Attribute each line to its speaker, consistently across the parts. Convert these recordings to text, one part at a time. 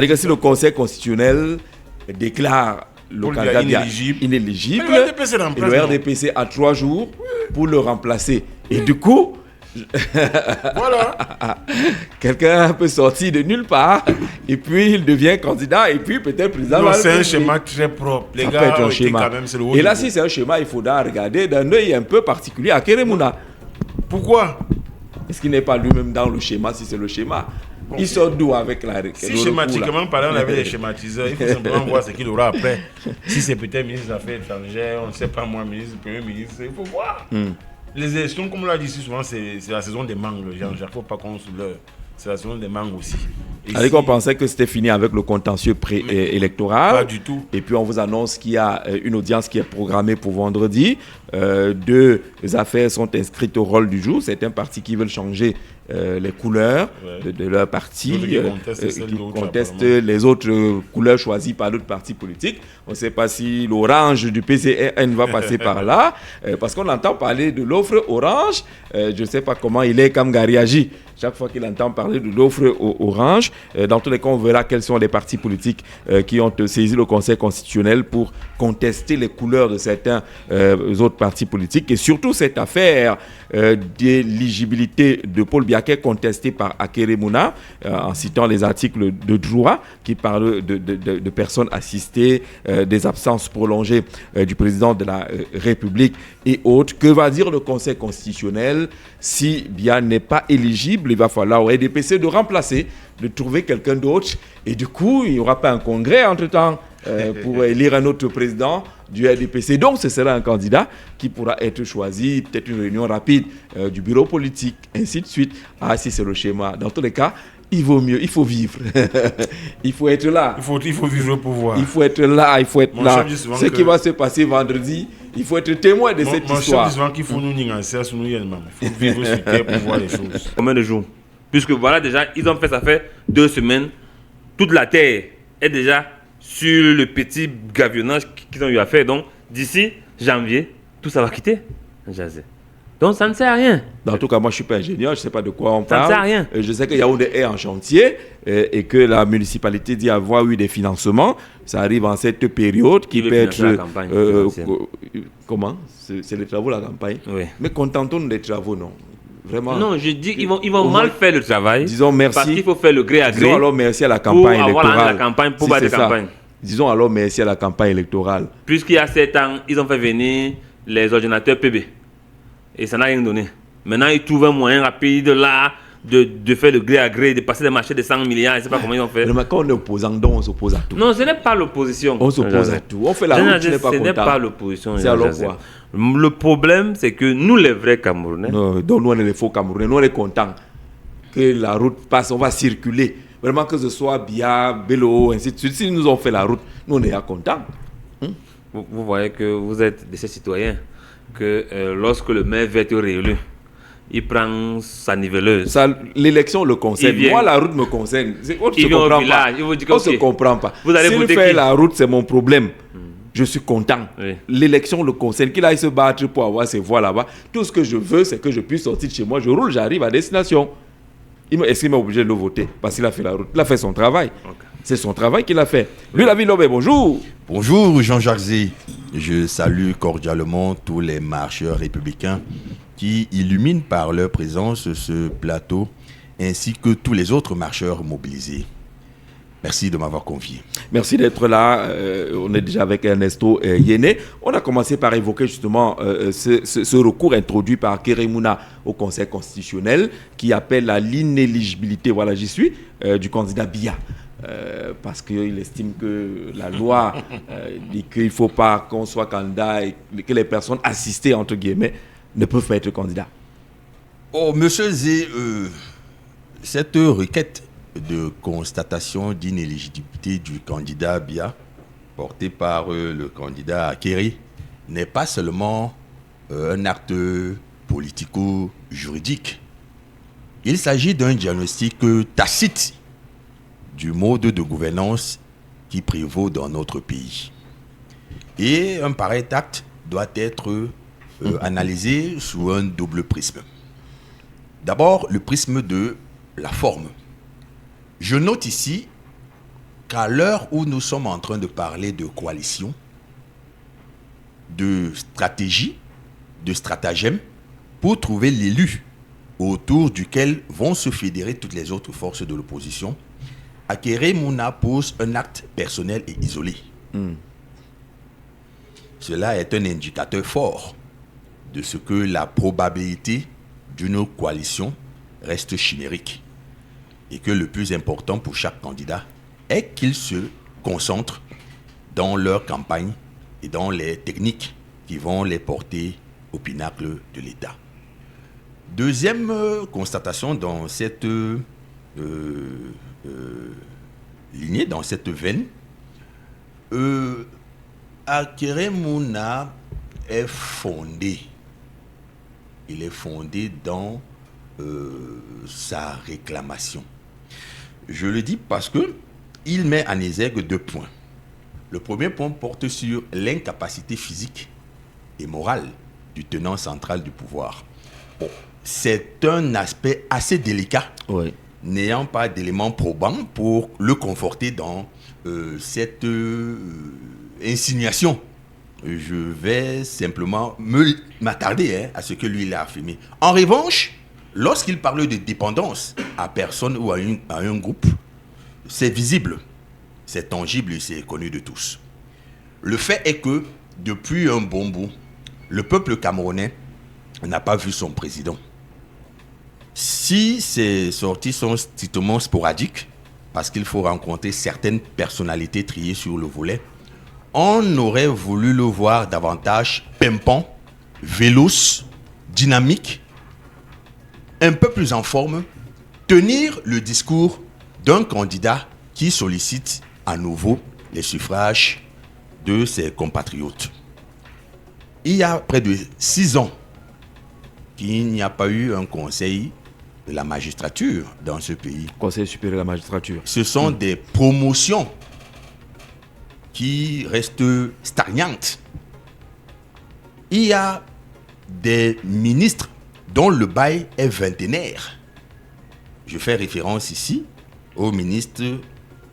Speaker 1: C'est-à-dire que si le Conseil constitutionnel déclare le candidat inéligible, et le RDPC a 3 jours pour le remplacer. Et du coup,
Speaker 2: voilà.
Speaker 1: Quelqu'un peut sortir de nulle part et puis il devient candidat et puis peut-être président.
Speaker 2: Non, c'est un schéma très propre. Les
Speaker 1: ça
Speaker 2: gars,
Speaker 1: peut être un schéma.
Speaker 2: Quand même, c'est le haut
Speaker 1: et là,
Speaker 2: niveau.
Speaker 1: si c'est un schéma, il faudra regarder d'un œil un peu particulier à Keremouna.
Speaker 2: Pourquoi?
Speaker 1: Est-ce qu'il n'est pas lui-même dans le schéma si c'est le schéma? Il sort d'où avec la
Speaker 2: Si schématiquement parlant, on avait des schématiseurs, il faut simplement voir ce qu'il aura après. Si c'est peut-être ministre des Affaires étrangères, on ne sait pas moi, ministre, premier ministre, il faut voir. Les élections, comme on l'a dit souvent, c'est la saison des mangues. Il ne faut pas qu'on se leurre. C'est la saison des mangues aussi.
Speaker 1: Alors qu'on pensait que c'était fini avec le contentieux électoral.
Speaker 2: Pas du tout.
Speaker 1: Et puis on vous annonce qu'il y a une audience qui est programmée pour vendredi. 2 affaires sont inscrites au rôle du jour. C'est un parti qui veut changer les couleurs de leur parti, qui conteste les autres couleurs choisies par d'autres partis politiques. On ne sait pas si l'orange du PCRN va passer par là, parce qu'on entend parler de l'offre orange. Je ne sais pas comment il est comme réagit chaque fois qu'il entend parler de l'offre orange. Dans tous les cas, on verra quels sont les partis politiques qui ont saisi le Conseil constitutionnel pour contester les couleurs de certains autres partis politiques. Et surtout cette affaire d'éligibilité de Paul Biaké contestée par Akeremouna, en citant les articles de droit qui parlent de personnes assistées, des absences prolongées du président de la République et autres. Que va dire le Conseil constitutionnel si Bia n'est pas éligible? Il va falloir au RDPC de remplacer, de trouver quelqu'un d'autre. Et du coup, il n'y aura pas un congrès entre-temps pour élire un autre président du RDPC. Donc, ce sera un candidat qui pourra être choisi, peut-être une réunion rapide du bureau politique, ainsi de suite. Ah, si c'est le schéma. Dans tous les cas, il vaut mieux, il faut vivre. Il faut être là.
Speaker 2: Il faut vivre pour voir.
Speaker 1: Il faut être là, il faut être là. Ce qui va se passer vendredi, il faut être témoin de cette histoire.
Speaker 2: Mon chef dit souvent qu'il faut nous nier, il faut vivre sur terre pour voir les choses.
Speaker 3: Combien de jours? Puisque voilà, déjà, ils ont fait ça fait 2 semaines. Toute la terre est déjà sur le petit gavionnage qu'ils ont eu à faire. Donc, d'ici janvier, tout ça va quitter. Donc, ça ne sert à rien.
Speaker 1: En tout cas, moi, je ne suis pas ingénieur, je ne sais pas de quoi on parle.
Speaker 3: Ça ne sert à rien.
Speaker 1: Je sais qu'il y a Yaoundé est en chantier et que la municipalité dit avoir eu des financements. Ça arrive en cette période qui peut être... comment? C'est les travaux, la campagne.
Speaker 3: Oui.
Speaker 1: Mais contentons-nous des travaux, non? Vraiment.
Speaker 3: Non, je dis qu'ils vont mal faire le travail.
Speaker 1: Disons merci.
Speaker 3: Parce qu'il faut faire le gré à gré.
Speaker 1: Disons alors merci à la campagne électorale.
Speaker 3: Pour avoir la campagne, pour battre la campagne.
Speaker 1: Disons alors merci à la campagne électorale.
Speaker 3: Puisqu'il y a 7 ans, ils ont fait venir les ordinateurs PB. Et ça n'a rien donné. Maintenant, ils trouvent un moyen rapide là de faire le gré à gré, de passer des marchés de 100 milliards. Je ne sais pas comment ils ont fait.
Speaker 1: Mais quand on est opposant, donc on s'oppose à tout.
Speaker 3: Non, ce n'est pas l'opposition.
Speaker 1: On s'oppose à tout. On fait la route, tu n'es pas content.
Speaker 3: Ce n'est pas l'opposition.
Speaker 1: C'est alors quoi?
Speaker 3: Le problème, c'est que nous, les vrais Camerounais...
Speaker 1: Non, donc nous, on est les faux Camerounais. Nous, on est contents que la route passe, on va circuler. Vraiment que ce soit Bia, Bello, ainsi de suite. Si nous ont fait la route, nous, on est contents.
Speaker 3: Vous voyez que vous êtes de ces citoyens que lorsque le maire va être réélu, il prend sa niveleuse.
Speaker 1: L'élection le concerne. Moi, la route me concerne. On ne se comprend pas. On ne se comprend pas. S'il fait la route, c'est mon problème. Je suis content. Oui. L'élection le concerne. Qu'il aille se battre pour avoir ses voix là-bas. Tout ce que je veux, c'est que je puisse sortir de chez moi. Je roule, j'arrive à destination. Est-ce qu'il m'a obligé de le voter? Parce qu'il a fait la route. Il a fait son travail. Okay. C'est son travail qu'il a fait. Lui, la ville Lobé, bonjour.
Speaker 4: Bonjour, Jean-Jacques Zé. Je salue cordialement tous les marcheurs républicains qui illuminent par leur présence ce plateau, ainsi que tous les autres marcheurs mobilisés. Merci de m'avoir convié.
Speaker 1: Merci d'être là. On est déjà avec Ernesto Yéné. On a commencé par évoquer justement ce recours introduit par Keremouna au Conseil constitutionnel qui appelle à l'inéligibilité, voilà j'y suis, du candidat Bia. Parce qu'il estime que la loi dit qu'il ne faut pas qu'on soit candidat et que les personnes assistées, entre guillemets, ne peuvent pas être candidats.
Speaker 4: Oh, monsieur Zé, cette requête de constatation d'inéligibilité du candidat Bia, porté par le candidat Akere, n'est pas seulement un acte politico-juridique. Il s'agit d'un diagnostic tacite du mode de gouvernance qui prévaut dans notre pays. Et un pareil acte doit être analysé sous un double prisme. D'abord, le prisme de la forme. Je note ici qu'à l'heure où nous sommes en train de parler de coalition, de stratégie, de stratagème, pour trouver l'élu autour duquel vont se fédérer toutes les autres forces de l'opposition, Akere Mouna pose un acte personnel et isolé. Cela est un indicateur fort de ce que la probabilité d'une coalition reste chimérique et que le plus important pour chaque candidat est qu'ils se concentrent dans leur campagne et dans les techniques qui vont les porter au pinacle de l'État. Deuxième constatation dans cette lignée, dans cette veine, Akere Mouna est fondé. Il est fondé dans sa réclamation. Je le dis parce que il met en exergue 2 points. Le premier point porte sur l'incapacité physique et morale du tenant central du pouvoir. Bon, c'est un aspect assez délicat, n'ayant pas d'éléments probants pour le conforter dans cette insinuation. Je vais simplement m'attarder à ce que lui il a affirmé. En revanche, lorsqu'il parle de dépendance à personne ou à un groupe, c'est visible, c'est tangible et c'est connu de tous. Le fait est que, depuis un bon bout, le peuple camerounais n'a pas vu son président. Si ces sorties sont strictement sporadiques, parce qu'il faut rencontrer certaines personnalités triées sur le volet, on aurait voulu le voir davantage pimpant, véloce, dynamique, un peu plus en forme, tenir le discours d'un candidat qui sollicite à nouveau les suffrages de ses compatriotes. Il y a près de 6 ans qu'il n'y a pas eu un conseil de la magistrature dans ce pays.
Speaker 1: Conseil supérieur de la magistrature.
Speaker 4: Ce sont des promotions qui restent stagnantes. Il y a des ministres dont le bail est vingtenaire. Je fais référence ici au ministre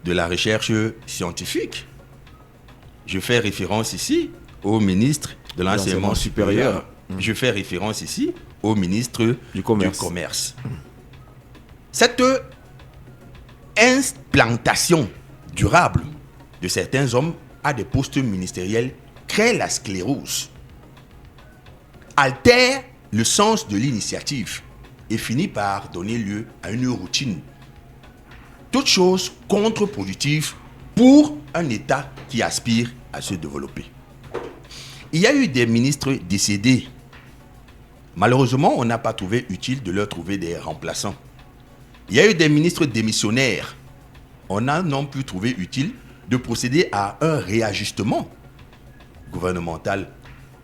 Speaker 4: de la Recherche scientifique. Je fais référence ici au ministre de l'Enseignement supérieur. Je fais référence ici au ministre du Commerce. Cette implantation durable de certains hommes à des postes ministériels crée la sclérose, altère le sens de l'initiative et finit par donner lieu à une routine. Toute chose contre-productive pour un État qui aspire à se développer. Il y a eu des ministres décédés. Malheureusement, on n'a pas trouvé utile de leur trouver des remplaçants. Il y a eu des ministres démissionnaires. On n'a non plus trouvé utile de procéder à un réajustement gouvernemental.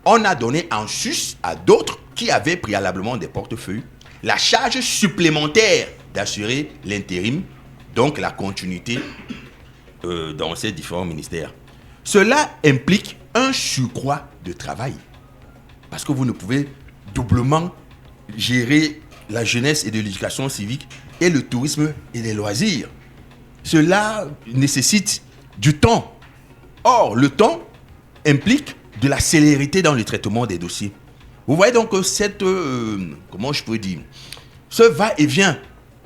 Speaker 4: On a donné en sus à d'autres qui avaient préalablement des portefeuilles la charge supplémentaire d'assurer l'intérim, donc la continuité dans ces différents ministères. Cela implique un surcroît de travail. Parce que vous ne pouvez doublement gérer la jeunesse et de l'éducation civique et le tourisme et les loisirs. Cela nécessite du temps. Or, le temps implique de la célérité dans le traitement des dossiers. Vous voyez donc cette, comment je peux dire, ce va-et-vient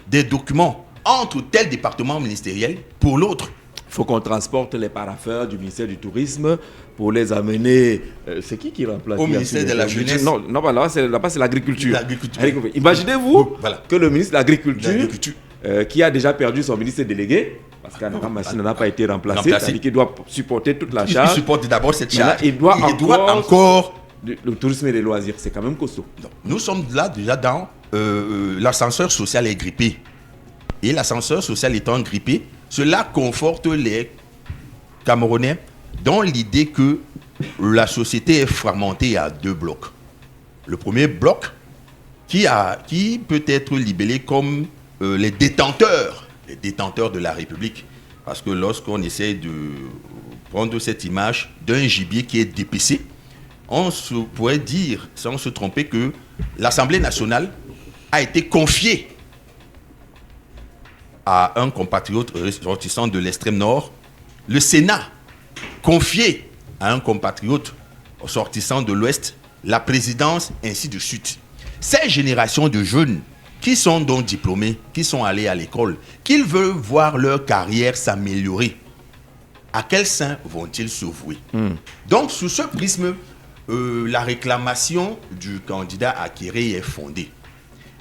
Speaker 4: des documents entre tel département ministériel pour l'autre.
Speaker 1: Il faut qu'on transporte les parapheurs du ministère du Tourisme pour les amener. C'est qui remplace
Speaker 4: au ministère de la Jeunesse?
Speaker 1: Non, là-bas c'est l'agriculture. Imaginez-vous que le ministre de l'Agriculture, qui a déjà perdu son ministre délégué, parce qu'Anara Machine n'a pas été remplacé, c'est-à-dire qu'il doit supporter toute la charge.
Speaker 4: Il supporte d'abord cette charge.
Speaker 1: Il doit encore le tourisme et les loisirs. C'est quand même costaud.
Speaker 4: Non. Nous sommes là déjà dans l'ascenseur social est grippé. Et l'ascenseur social étant grippé, cela conforte les Camerounais dans l'idée que la société est fragmentée à 2 blocs. Le premier bloc qui peut être libellé comme les détenteurs de la République. Parce que lorsqu'on essaie de prendre cette image d'un gibier qui est dépecé, on pourrait dire, sans se tromper, que l'Assemblée nationale a été confiée à un compatriote ressortissant de l'extrême nord le Sénat confiait à un compatriote sortissant de l'Ouest la présidence, ainsi de suite. Ces générations de jeunes qui sont donc diplômés, qui sont allés à l'école, qu'ils veulent voir leur carrière s'améliorer, à quel sein vont-ils se vouer? Donc, sous ce prisme, la réclamation du candidat Akéré est fondée.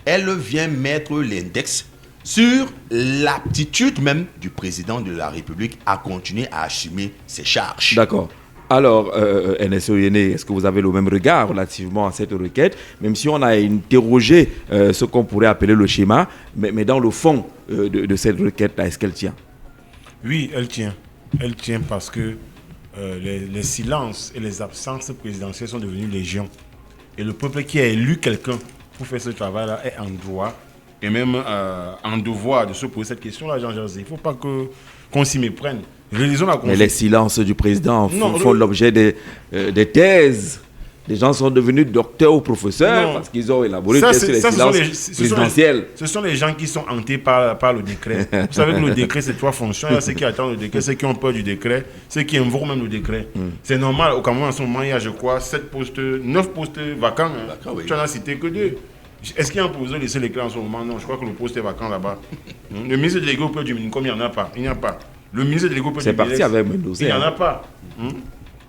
Speaker 4: Elle vient mettre l'index sur l'aptitude même du président de la République à continuer à assumer ses charges.
Speaker 1: D'accord. Alors, NSO Yéné, est-ce que vous avez le même regard relativement à cette requête, même si on a interrogé ce qu'on pourrait appeler le schéma, mais dans le fond de cette requête-là, est-ce qu'elle tient?
Speaker 2: Oui, elle tient. Elle tient parce que les silences et les absences présidentielles sont devenus légion. Et le peuple qui a élu quelqu'un pour faire ce travail-là est en droit et même en devoir de se poser cette question-là, Jean-Jacques. Il ne faut pas qu'on s'y méprenne.
Speaker 1: Mais les silences du président font l'objet des thèses. Les gens sont devenus docteurs ou professeurs parce qu'ils ont élaboré les silences présidentiels.
Speaker 2: Ce sont les gens qui sont hantés par le décret. Vous savez que le décret, c'est 3 fonctions. Il y a ceux qui attendent le décret, ceux qui ont peur du décret, ceux qui invoquent même le décret. C'est normal. Au Cameroun, en ce moment, il y a, je crois, 9 postes vacants. Oui. Tu n'en as cité que 2. Est-ce qu'il y a un proviseur laissé l'éclat en ce moment? Non, je crois que le poste est vacant là-bas. Le ministre délégué auprès du Minicom, il n'y en a pas. Il n'y a pas. Le ministre délégué auprès du
Speaker 1: Minex, c'est parti avec Mendoza.
Speaker 2: Il n'y en a pas.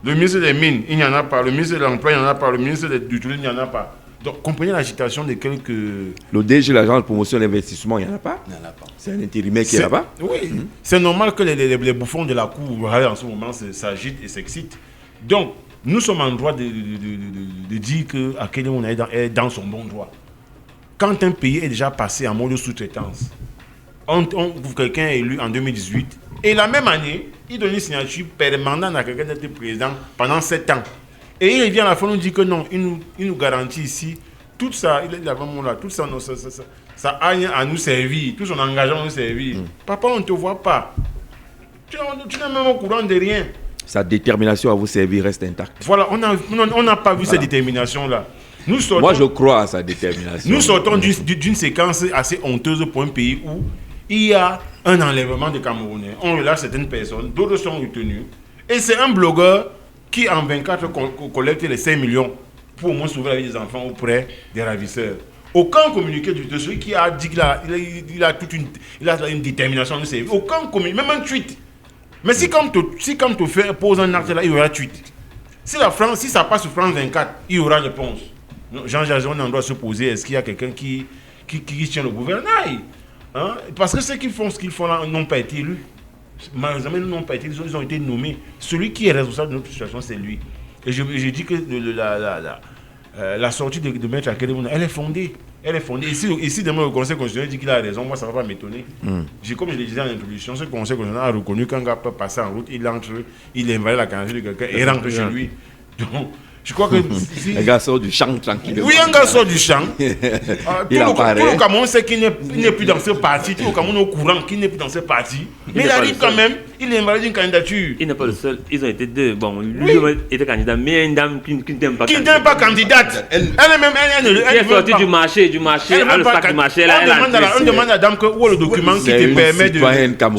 Speaker 2: Le ministre des Mines, il n'y en a pas. Le ministre de l'Emploi, il n'y en a pas. Le ministre du Tourisme, il n'y en a pas. Donc, comprenez l'agitation de quelques...
Speaker 1: Le DG, l'agent de promotion et d'investissement, il n'y en a pas.
Speaker 4: Il n'y en a pas.
Speaker 1: C'est un intérimaire qui est là-bas.
Speaker 2: Oui. C'est normal que les bouffons de la cour, en ce moment, s'agitent et s'excitent. Donc, nous sommes en droit de dire qu'Akéré Mouna est dans son bon droit. Quand un pays est déjà passé en mode sous-traitance, quelqu'un est élu en 2018, et la même année, il donne une signature permanente à quelqu'un d'être président pendant 7 ans. Et il vient à la fin nous dit que non, il nous garantit ici, tout ça, il est là, tout ça, non, ça a à nous servir, tout son engagement à nous servir. Papa, on ne te voit pas. Tu n'es même au courant de rien.
Speaker 1: Sa détermination à vous servir reste intacte.
Speaker 2: Voilà, on n'a pas vu cette détermination-là.
Speaker 1: Moi, je crois à sa détermination.
Speaker 2: Nous sortons d'une séquence assez honteuse pour un pays où il y a un enlèvement de Camerounais. On relâche certaines personnes, d'autres sont retenus. Et c'est un blogueur qui, en 24 collecte les 5 millions pour au moins sauver la vie des enfants auprès des ravisseurs. Aucun communiqué de celui qui a dit qu'il a une détermination de servir. Aucun communiqué, même un tweet. Mais si comme tu pose un acte là, il y aura tweet. Si ça passe sur France 24, il y aura réponse. Jean-Jacques, on doit se poser, est-ce qu'il y a quelqu'un qui tient le gouvernail? Parce que ceux qui font ce qu'ils font là n'ont pas été élus. Malheureusement, ils n'ont pas été élus, ils ont été nommés. Celui qui est responsable de notre situation, c'est lui. Et je dis que la sortie de Maître Akéré Mouna, elle est fondée. Ici, demain, le Conseil constitutionnel dit qu'il a raison, moi, ça ne va pas m'étonner. Comme je le disais en introduction, ce Conseil constitutionnel a reconnu qu'un gars peut passer en route, il invalide la candidature de quelqu'un et rentre chez lui. Donc, je crois que...
Speaker 1: Un gars sort du champ tranquillement.
Speaker 2: Oui, un gars sort du champ. Tout le Cameroun sait qu'il n'est plus dans ce parti. Tout le Cameroun est au courant qu'il n'est plus dans ce parti. Mais il arrive quand même, il invalide une candidature.
Speaker 3: Il n'est pas le seul. Ils ont été 2. Bon, lui était candidat, mais une dame qui n'aime pas.
Speaker 2: Qui n'aime pas candidate. Elle-même, elle
Speaker 3: est sortie du marché, elle a le sac du marché.
Speaker 2: On demande à la dame où est le document qui te permet de...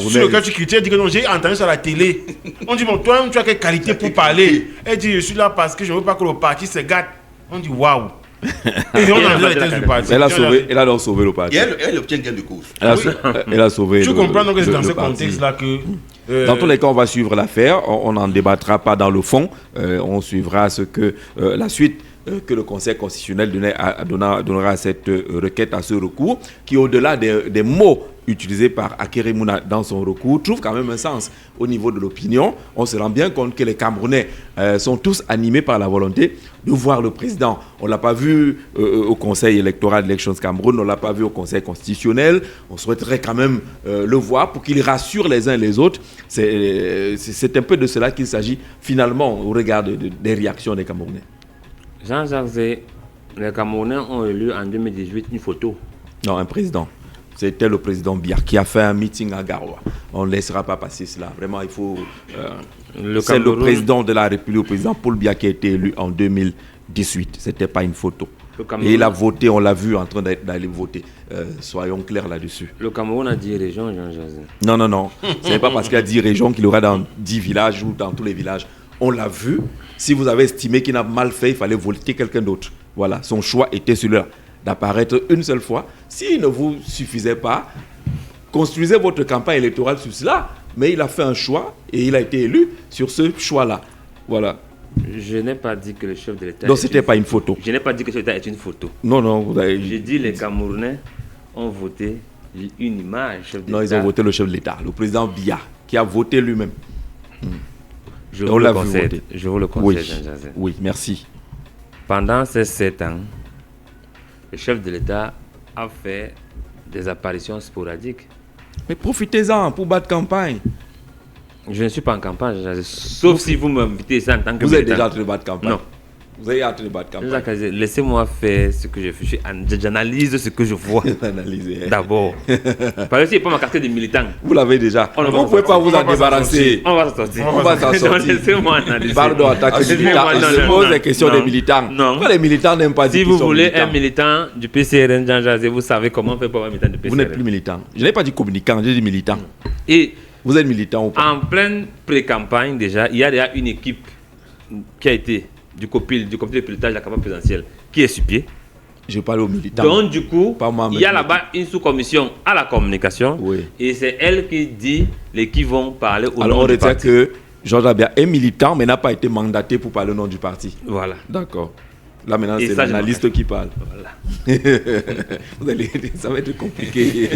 Speaker 1: Sur
Speaker 2: lequel tu critiques, elle dit que non, j'ai entendu ça à la télé. On dit, bon, toi, tu as quelle qualité pour parler? Elle dit, je suis là parce que je ne veux pas que le parti se gâte. On dit, waouh. Et on a les thèses du parti.
Speaker 1: Elle a donc sauvé le parti.
Speaker 4: Et elle obtient gain de cause.
Speaker 1: Elle a sauvé.
Speaker 2: Tu comprends donc que c'est dans ce contexte-là que...
Speaker 1: Dans tous les cas, on va suivre l'affaire. On n'en débattra pas dans le fond. On suivra la suite que le Conseil constitutionnel donnera à cette requête, à ce recours, qui, au-delà des mots utilisés par Akéré Mouna dans son recours, trouve quand même un sens au niveau de l'opinion. On se rend bien compte que les Camerounais sont tous animés par la volonté de voir le président. On ne l'a pas vu au Conseil électoral d'Elections Cameroun, on ne l'a pas vu au Conseil constitutionnel. On souhaiterait quand même le voir pour qu'il rassure les uns et les autres. C'est un peu de cela qu'il s'agit finalement au regard des réactions des Camerounais.
Speaker 3: Jean-Jacques Zé, les Camerounais ont élu en 2018 une photo.
Speaker 1: Non, un président. C'était le président Biya qui a fait un meeting à Garoua. On ne laissera pas passer cela. Vraiment, il faut... c'est le président de la République, le président Paul Biya qui a été élu en 2018. Ce n'était pas une photo. Et il a voté, on l'a vu en train d'aller voter. Soyons clairs là-dessus.
Speaker 3: Le Cameroun a 10 régions, Jean-José.
Speaker 1: Non. Ce n'est pas parce qu'il y a 10 régions qu'il aura dans 10 villages ou dans tous les villages. On l'a vu. Si vous avez estimé qu'il a mal fait, il fallait voter quelqu'un d'autre. Voilà, son choix était celui-là, d'apparaître une seule fois. S'il ne vous suffisait pas, construisez votre campagne électorale sur cela. Mais il a fait un choix et il a été élu sur ce choix-là. Voilà.
Speaker 3: Je n'ai pas dit que le chef de l'État...
Speaker 1: Donc ce n'était pas une photo.
Speaker 3: Je n'ai pas dit que le chef de l'État est une photo.
Speaker 1: Non, vous avez...
Speaker 3: J'ai dit les Camerounais ont voté une image, chef de l'État.
Speaker 1: Non, ils ont voté le chef de l'État, le président Biya, qui a voté lui-même.
Speaker 3: Je vous le concède, Jean-José.
Speaker 1: Oui, merci.
Speaker 3: Pendant ces 7 ans, le chef de l'État a fait des apparitions sporadiques.
Speaker 1: Mais profitez-en pour battre campagne.
Speaker 3: Je ne suis pas en campagne, sauf si vous m'invitez ça en tant que
Speaker 1: Vous êtes
Speaker 3: militant.
Speaker 1: déjà en train de battre campagne.
Speaker 3: Non.
Speaker 1: Vous êtes en train de battre campagne.
Speaker 3: Laissez-moi faire ce que je fais. J'analyse ce que je vois.
Speaker 1: Analysez.
Speaker 3: D'abord. Parce que c'est pas ma carte de militant.
Speaker 1: Vous l'avez déjà. Vous ne pouvez pas vous en débarrasser.
Speaker 3: On va s'en sortir.
Speaker 1: On va s'en sortir.
Speaker 3: Laissez-moi analyser.
Speaker 1: Pardon, en tant que militant, il se pose des questions des militants.
Speaker 3: Non.
Speaker 1: Pourquoi les militants n'aiment pas dire
Speaker 3: Si
Speaker 1: qu'ils
Speaker 3: vous
Speaker 1: sont
Speaker 3: voulez
Speaker 1: militants?
Speaker 3: un militant du PCRN, Jean-José, vous savez comment faire pour un militant du PCRN.
Speaker 1: Vous n'êtes plus militant. Je n'ai pas dit communicant, j'ai dit militant.
Speaker 3: Et
Speaker 1: vous êtes militant ou pas?
Speaker 3: En pleine pré-campagne, déjà, il y a déjà une équipe qui a été du comité de pilotage de la campagne présidentielle qui est sur pied.
Speaker 1: Je parle aux militants.
Speaker 3: Donc, du coup, il y a
Speaker 1: militant.
Speaker 3: là-bas une sous-commission à la communication.
Speaker 1: Oui.
Speaker 3: Et c'est elle qui dit qui vont parler au
Speaker 1: Alors,
Speaker 3: nom
Speaker 1: on
Speaker 3: du
Speaker 1: retient
Speaker 3: parti.
Speaker 1: que Georges Abia est militant, mais n'a pas été mandaté pour parler au nom du parti.
Speaker 3: Voilà.
Speaker 1: D'accord. Là, maintenant,
Speaker 3: Et
Speaker 1: c'est
Speaker 3: ça, je
Speaker 1: l'analyste qui parle.
Speaker 3: Voilà.
Speaker 1: Ça va être compliqué.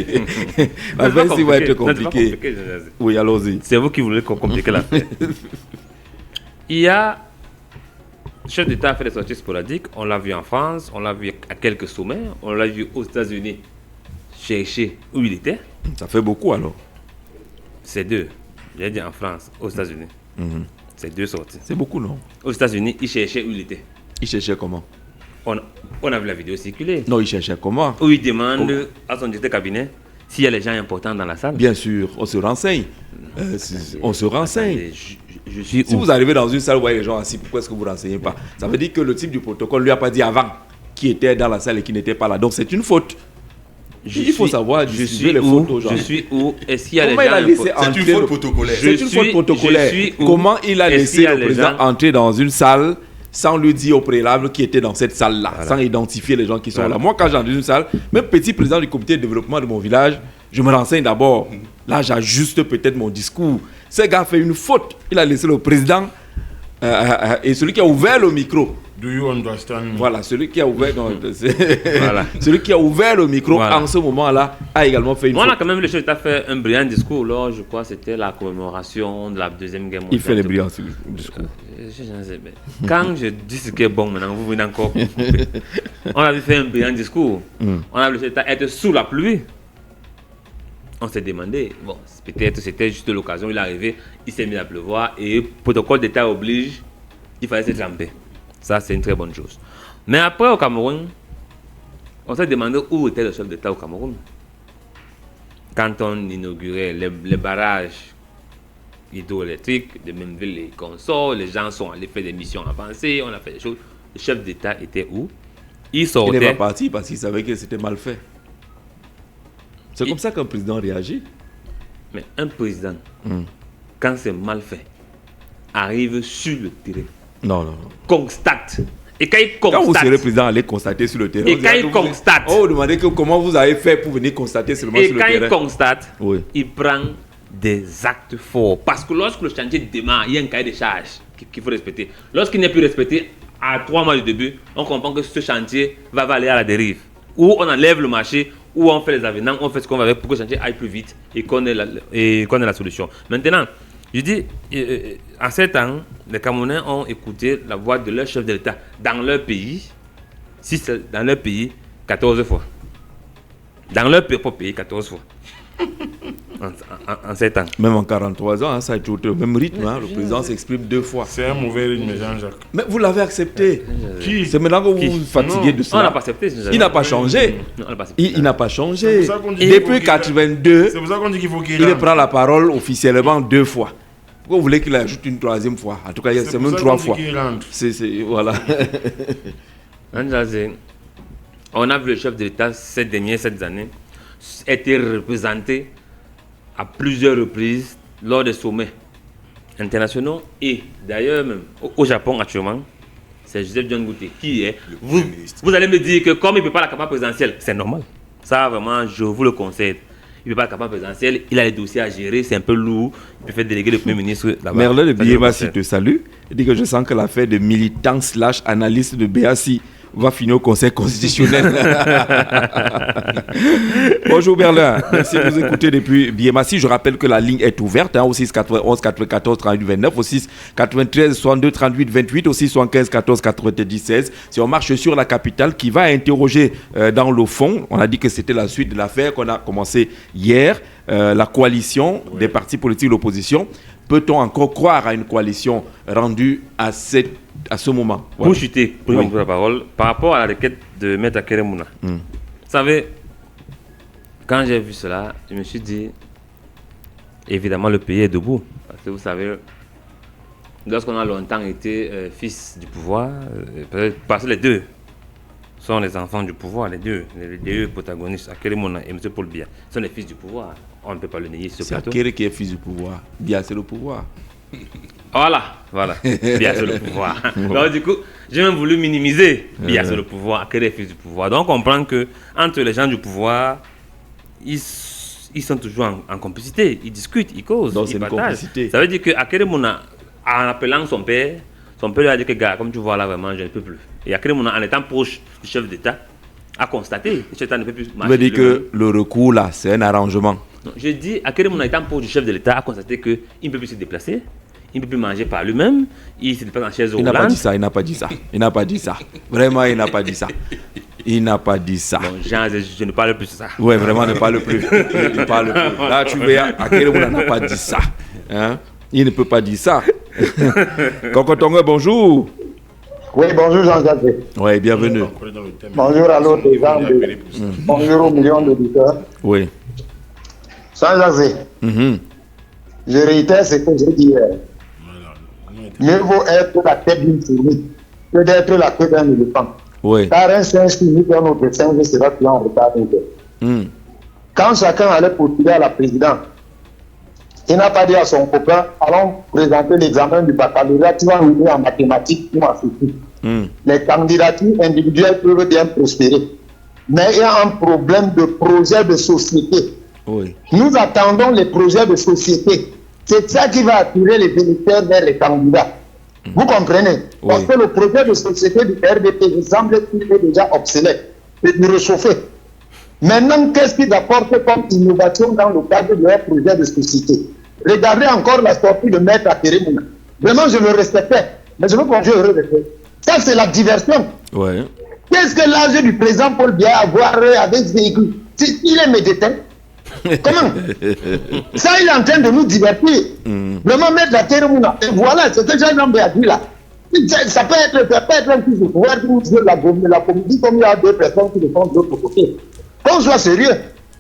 Speaker 3: Non,
Speaker 1: Enfin,
Speaker 3: c'est
Speaker 1: ça va être
Speaker 3: pas
Speaker 1: compliqué.
Speaker 3: Jean-José.
Speaker 1: Oui, allons-y.
Speaker 3: C'est vous qui voulez qu'on complique l'affaire. Il y a... Le chef d'État a fait des sorties sporadiques. On l'a vu en France, on l'a vu à quelques sommets, on l'a vu aux États-Unis chercher où il était.
Speaker 1: Ça fait beaucoup alors.
Speaker 3: C'est deux. J'ai dit en France, aux États-Unis. C'est deux sorties.
Speaker 1: C'est beaucoup, non?
Speaker 3: Aux États-Unis, il cherchait où il était.
Speaker 1: Il cherchait comment?
Speaker 3: On a vu la vidéo circuler.
Speaker 1: Non, il cherchait comment?
Speaker 3: Où il demande à son directeur cabinet s'il y a les gens importants dans la salle.
Speaker 1: Bien sûr, on se renseigne. On se renseigne.
Speaker 3: Attendez, je suis
Speaker 1: Si
Speaker 3: où?
Speaker 1: vous arrivez dans une salle où il y a les gens assis, pourquoi est-ce que vous ne renseignez pas? Ça veut dire que le type du protocole ne lui a pas dit avant qui était dans la salle et qui n'était pas là. Donc c'est une faute. Il faut savoir distribuer les fautes aux gens.
Speaker 3: Je suis où? Est-ce qu'il y a
Speaker 1: Comment
Speaker 3: les
Speaker 1: il a
Speaker 3: gens
Speaker 1: laissé
Speaker 3: importants?
Speaker 4: C'est une
Speaker 1: entrer
Speaker 4: faute
Speaker 1: le-
Speaker 4: protocolaire.
Speaker 1: C'est une faute protocolaire.
Speaker 3: je suis où?
Speaker 1: Comment il a
Speaker 3: Est-ce qu'il y
Speaker 1: laissé
Speaker 3: a
Speaker 1: le
Speaker 3: les
Speaker 1: président
Speaker 3: gens-
Speaker 1: entrer dans une salle sans lui dire au préalable qui était dans cette salle-là, sans identifier les gens qui sont là. Moi, quand j'entre dans une salle, même petit président du comité de développement de mon village, je me renseigne d'abord. Là, j'ajuste peut-être mon discours. Ce gars a fait une faute. Il a laissé le président et celui qui a ouvert le micro.
Speaker 2: Do you understand?
Speaker 1: Voilà, celui qui a ouvert,
Speaker 3: Voilà.
Speaker 1: celui qui a ouvert le micro
Speaker 3: Voilà.
Speaker 1: en ce moment-là a également fait une
Speaker 3: On a
Speaker 1: faute.
Speaker 3: quand même le chef d'État fait un brillant discours. Là, je crois que c'était la commémoration de la Deuxième Guerre mondiale.
Speaker 1: Il fait les brillants discours.
Speaker 3: Quand je dis ce qui est bon maintenant, vous venez encore. On avait fait un brillant discours. On a vu le chef d'État être sous la pluie. On s'est demandé, bon, peut-être c'était juste l'occasion, il est arrivé, il s'est mis à pleuvoir et protocole d'État oblige, il fallait se tremper. Ça, c'est une très bonne chose. Mais après, au Cameroun, on s'est demandé où était le chef d'État au Cameroun. Quand on inaugurait les barrages hydroélectriques de Memville et consorts, les gens sont allés faire des missions avancées, on a fait des choses. Le chef d'État était où? Il
Speaker 1: Il
Speaker 3: sortait.
Speaker 1: n'est pas parti parce qu'il savait que c'était mal fait. C'est comme ça qu'un président réagit.
Speaker 3: Mais un président, quand c'est mal fait, arrive sur le terrain,
Speaker 1: Non.
Speaker 3: constate. Et quand il
Speaker 1: Quand vous serez
Speaker 3: constate,
Speaker 1: président, allez constater sur le terrain.
Speaker 3: Et
Speaker 1: On
Speaker 3: quand
Speaker 1: dira
Speaker 3: il
Speaker 1: que vous-
Speaker 3: constate.
Speaker 1: On vous demandez que comment vous avez fait pour venir constater seulement
Speaker 3: et
Speaker 1: sur le
Speaker 3: quand il
Speaker 1: terrain.
Speaker 3: constate,
Speaker 1: Oui.
Speaker 3: il prend des actes forts. Parce que lorsque le chantier démarre, il y a un cahier de charges qu'il faut respecter. Lorsqu'il n'est plus respecté, à 3 mois du début, on comprend que ce chantier va aller à la dérive. Ou on enlève le marché, ou on fait les avenants, on fait ce qu'on va faire pour que le chantier aille plus vite et qu'on ait la solution. Maintenant, je dis, en 7 ans, les Camerounais ont écouté la voix de leur chef de l'État dans leur pays, dans leur pays, 14 fois. Dans leur propre pays, 14 fois. En 7 ans.
Speaker 1: Même en 43 ans, hein, ça a été au même rythme. Hein. Le président s'exprime 2 fois.
Speaker 2: C'est un mauvais rythme, Jean-Jacques.
Speaker 1: Mais vous l'avez accepté.
Speaker 2: Qui?
Speaker 1: C'est maintenant que vous
Speaker 3: Qui?
Speaker 1: vous fatiguez
Speaker 2: Non.
Speaker 1: de
Speaker 3: On n'a
Speaker 1: cela.
Speaker 3: pas accepté.
Speaker 1: Il n'a pas changé.
Speaker 3: Non, on n'a pas accepté.
Speaker 1: Il n'a pas changé.
Speaker 2: C'est pour ça qu'on dit qu'il
Speaker 1: Depuis
Speaker 2: faut qu'il-
Speaker 1: 82,
Speaker 2: C'est pour ça qu'on dit qu'il faut qu'il
Speaker 1: il
Speaker 2: rentre.
Speaker 1: prend la parole officiellement 2 fois. Pourquoi vous voulez qu'il ajoute une 3e fois? En tout cas, c'est
Speaker 2: pour
Speaker 1: même
Speaker 2: ça
Speaker 1: 3
Speaker 2: qu'on dit
Speaker 1: fois.
Speaker 2: qu'il rentre.
Speaker 1: Voilà.
Speaker 3: Anjazé, On a vu le chef de l'État ces dernières années être représenté à plusieurs reprises lors des sommets internationaux et d'ailleurs même au Japon actuellement, c'est Joseph John Goutey qui est. Vous allez me dire que comme il ne peut pas la campagne présidentielle, c'est normal. Ça vraiment, je vous le conseille. Il ne peut pas la campagne présidentielle, il a les dossiers à gérer, c'est un peu lourd. Il peut faire déléguer le Premier ministre là-bas.
Speaker 1: Merlin de BMAC te salue. Il dit que je sens que l'affaire de militant / analyste de BAC va finir au Conseil constitutionnel. Bonjour Merlin, merci de nous écouter depuis BMAC. Je rappelle que la ligne est ouverte au 6 91 94 38 29, au 6 93 62 38 28, au 6 75 14 90 16. Si on marche sur la capitale qui va interroger dans le fond, on a dit que c'était la suite de l'affaire qu'on a commencé hier, la coalition des partis politiques de l'opposition. Peut-on encore croire à une coalition rendue à ce moment?
Speaker 3: Voilà. Pour chuter, pour prendre la parole, par rapport à la requête de Maître Akeremouna, vous savez, quand j'ai vu cela, je me suis dit, évidemment, le pays est debout. Parce que vous savez, lorsqu'on a longtemps été fils du pouvoir, parce que les deux sont les enfants du pouvoir, les deux protagonistes, Akeremouna et M. Paul Biya, sont les fils du pouvoir. On ne peut pas le nier sur ce plateau.
Speaker 1: C'est Akere qui est fils du pouvoir. Biya, c'est le pouvoir.
Speaker 3: Voilà. Biya, c'est le pouvoir. Donc, du coup, j'ai même voulu minimiser Biya, c'est le pouvoir. Akere est fils du pouvoir. Donc, on comprend que entre les gens du pouvoir, ils sont toujours en complicité. Ils discutent, ils causent,
Speaker 1: donc,
Speaker 3: ils partagent. Ça veut dire que Akeremouna, en appelant son père lui a dit que, gars, comme tu vois là, vraiment, je ne peux plus. Et Akeremouna, en étant proche du chef d'État, a constaté que le chef d'État ne peut plus marcher.
Speaker 1: Tu veux dire que le recours là, c'est un arrangement?
Speaker 3: Non, je dis, Akeremouna étant proche du chef de l'État, a constaté qu'il ne peut plus se déplacer, il ne peut plus manger par lui-même, il se déplace en chaise roulante.
Speaker 1: Il n'a pas dit ça. Vraiment, il n'a pas dit ça.
Speaker 3: Bon, Jean, je ne parle plus de ça.
Speaker 1: Oui, vraiment, ne parle plus. Il parle plus. Là, tu vois, Akeremouna n'a pas dit ça. Hein? Il ne peut pas dire ça. Kokotongo, bonjour.
Speaker 5: Oui, bonjour Jean-Jacques.
Speaker 1: Oui, bienvenue.
Speaker 5: Bonjour à l'autre gens. Bonjour aux millions d'auditeurs.
Speaker 1: Oui.
Speaker 5: Jean-Jacques, je réitère ce que j'ai dit hier. Mieux vaut être la tête d'une souris que d'être la queue d'un éléphant.
Speaker 1: Oui.
Speaker 5: Car un singe qui nous donne notre singe sera plus en retard. Quand chacun allait postuler à la présidence, il n'a pas dit à son copain, allons présenter l'examen du baccalauréat, tu vas venir en mathématiques ou en physique. Les candidatures individuelles peuvent bien prospérer. Mais il y a un problème de projet de société.
Speaker 1: Oui.
Speaker 5: Nous attendons les projets de société. C'est ça qui va attirer les électeurs vers les candidats. Vous comprenez?
Speaker 1: Oui.
Speaker 5: Parce que le projet de société du RDP, il semble qu'il est déjà obsolète. C'est de réchauffer. Maintenant, qu'est-ce qu'ils apportent comme innovation dans le cadre de leur projet de société? Regardez encore la sortie de Maître Akeremouna. Vraiment, je le respectais. Mais je veux qu'on soit heureux de ça. Ça, c'est la diversion.
Speaker 1: Ouais.
Speaker 5: Qu'est-ce que l'âge du président Paul Biya a à voir avec ce véhicule? Il est médecin. Comment? Ça, il est en train de nous divertir. Vraiment, Maître Akeremouna. Et voilà, c'est ce que Jean-Jean a dit là. Ça peut être un petit pouvoir qui nous dit la comédie comme il y a deux personnes qui le font de l'autre côté. Qu'on soit sérieux.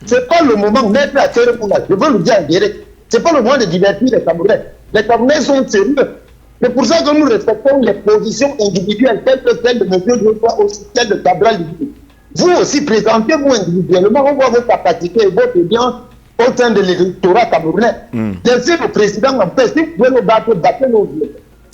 Speaker 5: Ce n'est pas le moment, Maître Akeremouna, je veux le dire en direct. Ce n'est pas le moment de divertir les Camerounais. Les Camerounais sont sérieux. C'est pour ça que nous respectons les positions individuelles, telles que celles de M. Diouf, aussi celles de Cabral. Vous aussi, présentez-vous individuellement, on voit vos capacités et votre bien au sein de l'électorat camerounais. Laissez le président en paix. Si vous pouvez nous battre, battez-nous.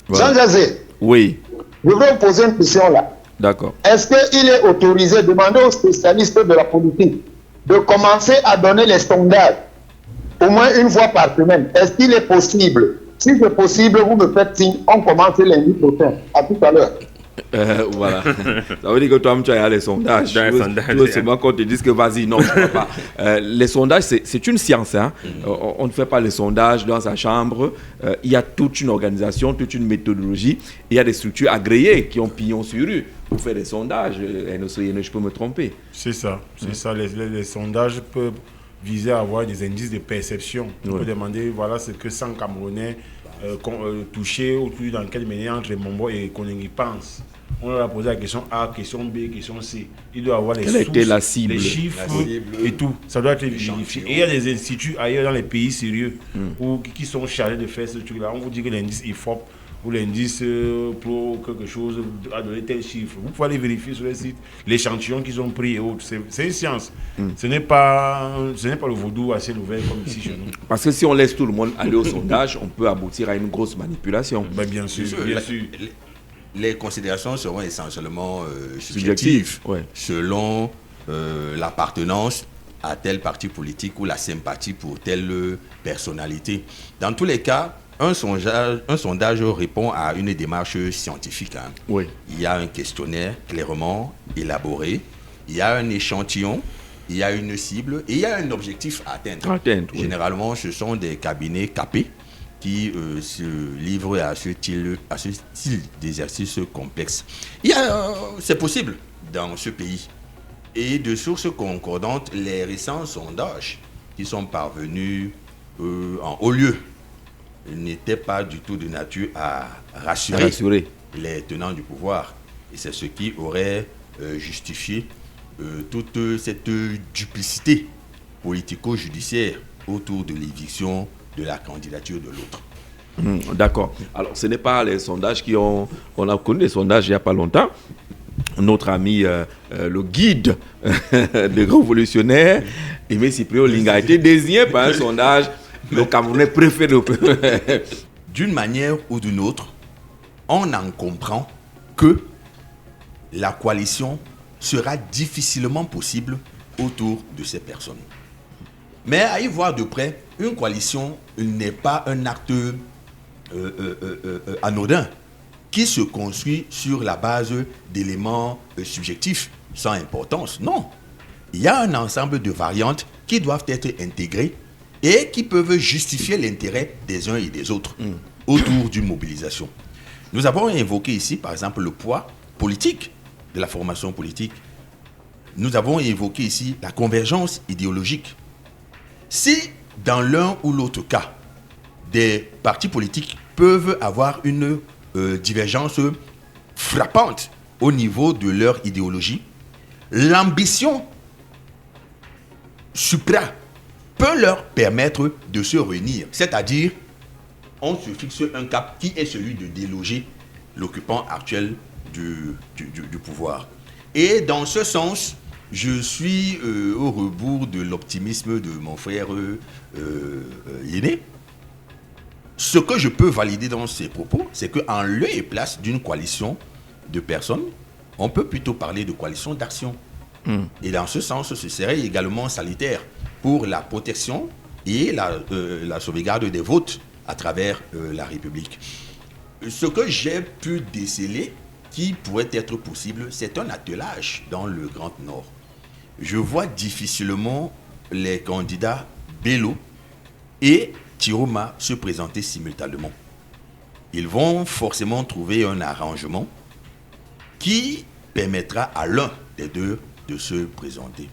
Speaker 5: Jean-Jacques.
Speaker 1: Oui.
Speaker 5: Je voudrais vous poser une question là.
Speaker 1: D'accord.
Speaker 5: Est-ce qu'il est autorisé, demander aux spécialistes de la politique de commencer à donner les sondages au moins une fois par semaine? Est-ce qu'il est possible? Si c'est possible, vous me faites signe, on commence lundi prochain. À tout à l'heure.
Speaker 1: Voilà. Ça veut dire que toi, tu as les sondages. Tu veux seulement qu'on te dise que vas-y, non, je ne pas. Les sondages, c'est une science. Hein. On ne fait pas les sondages dans sa chambre. Il y a toute une organisation, toute une méthodologie. Il y a des structures agréées qui ont pignon sur rue pour faire des sondages. Je peux me tromper.
Speaker 2: C'est ça. C'est ça. Les sondages peuvent viser à avoir des indices de perception. On peut demander, voilà ce que 100 Camerounais touchés autour dans quelle manière entre Mombo et Konengi pensent. On leur a posé la question A, question B, question C. Il doit avoir les sources, les chiffres et tout. Ça doit être vérifié. Et il y a des instituts ailleurs dans les pays sérieux qui sont chargés de faire ce truc-là. On vous dit que l'indice IFOP, pour l'indice pro quelque chose, a donné tel chiffre. Vous pouvez aller vérifier sur les sites l'échantillon qu'ils ont pris et autres. C'est une science. Ce n'est pas le vaudou à ciel ouvert comme ici chez nous.
Speaker 1: Parce que si on laisse tout le monde aller au sondage, on peut aboutir à une grosse manipulation.
Speaker 2: Ben, bien sûr.
Speaker 4: Les considérations seront essentiellement subjectives,
Speaker 1: ouais.
Speaker 4: Selon l'appartenance à tel parti politique ou la sympathie pour telle personnalité. Dans tous les cas, un sondage répond à une démarche scientifique. Hein.
Speaker 1: Oui.
Speaker 4: Il y a un questionnaire clairement élaboré, il y a un échantillon, il y a une cible et il y a un objectif à atteindre.
Speaker 1: Oui.
Speaker 4: Généralement, ce sont des cabinets capés qui se livrent à ce style d'exercice complexe. C'est possible dans ce pays. Et de sources concordantes, les récents sondages qui sont parvenus en haut lieu n'étaient pas du tout de nature à rassurer les tenants du pouvoir. Et c'est ce qui aurait justifié toute cette duplicité politico-judiciaire autour de l'éviction de la candidature de l'autre.
Speaker 1: D'accord. Alors, ce n'est pas les sondages on a connu les sondages il n'y a pas longtemps. Notre ami, le guide des révolutionnaires, Aimé Cyprien Olinga, a été désigné par un sondage le Camerounais préféré.
Speaker 4: D'une manière ou d'une autre, on en comprend que la coalition sera difficilement possible autour de ces personnes. Mais à y voir de près, une coalition n'est pas un acte anodin qui se construit sur la base d'éléments subjectifs sans importance. Non. Il y a un ensemble de variantes qui doivent être intégrées et qui peuvent justifier l'intérêt des uns et des autres autour d'une mobilisation. Nous avons évoqué ici, par exemple, le poids politique de la formation politique. Nous avons évoqué ici la convergence idéologique. Si, dans l'un ou l'autre cas, des partis politiques peuvent avoir une divergence frappante au niveau de leur idéologie, l'ambition supra peut leur permettre de se réunir. C'est-à-dire, on se fixe un cap qui est celui de déloger l'occupant actuel du pouvoir. Et dans ce sens, je suis au rebours de l'optimisme de mon frère Yéné. Ce que je peux valider dans ces propos, c'est qu'en lieu et place d'une coalition de personnes, on peut plutôt parler de coalition d'action. Et dans ce sens, ce serait également salutaire pour la protection et la sauvegarde des votes à travers la République. Ce que j'ai pu déceler qui pourrait être possible, c'est un attelage dans le Grand Nord. Je vois difficilement les candidats Bello et Tiroma se présenter simultanément. Ils vont forcément trouver un arrangement qui permettra à l'un des deux de se présenter.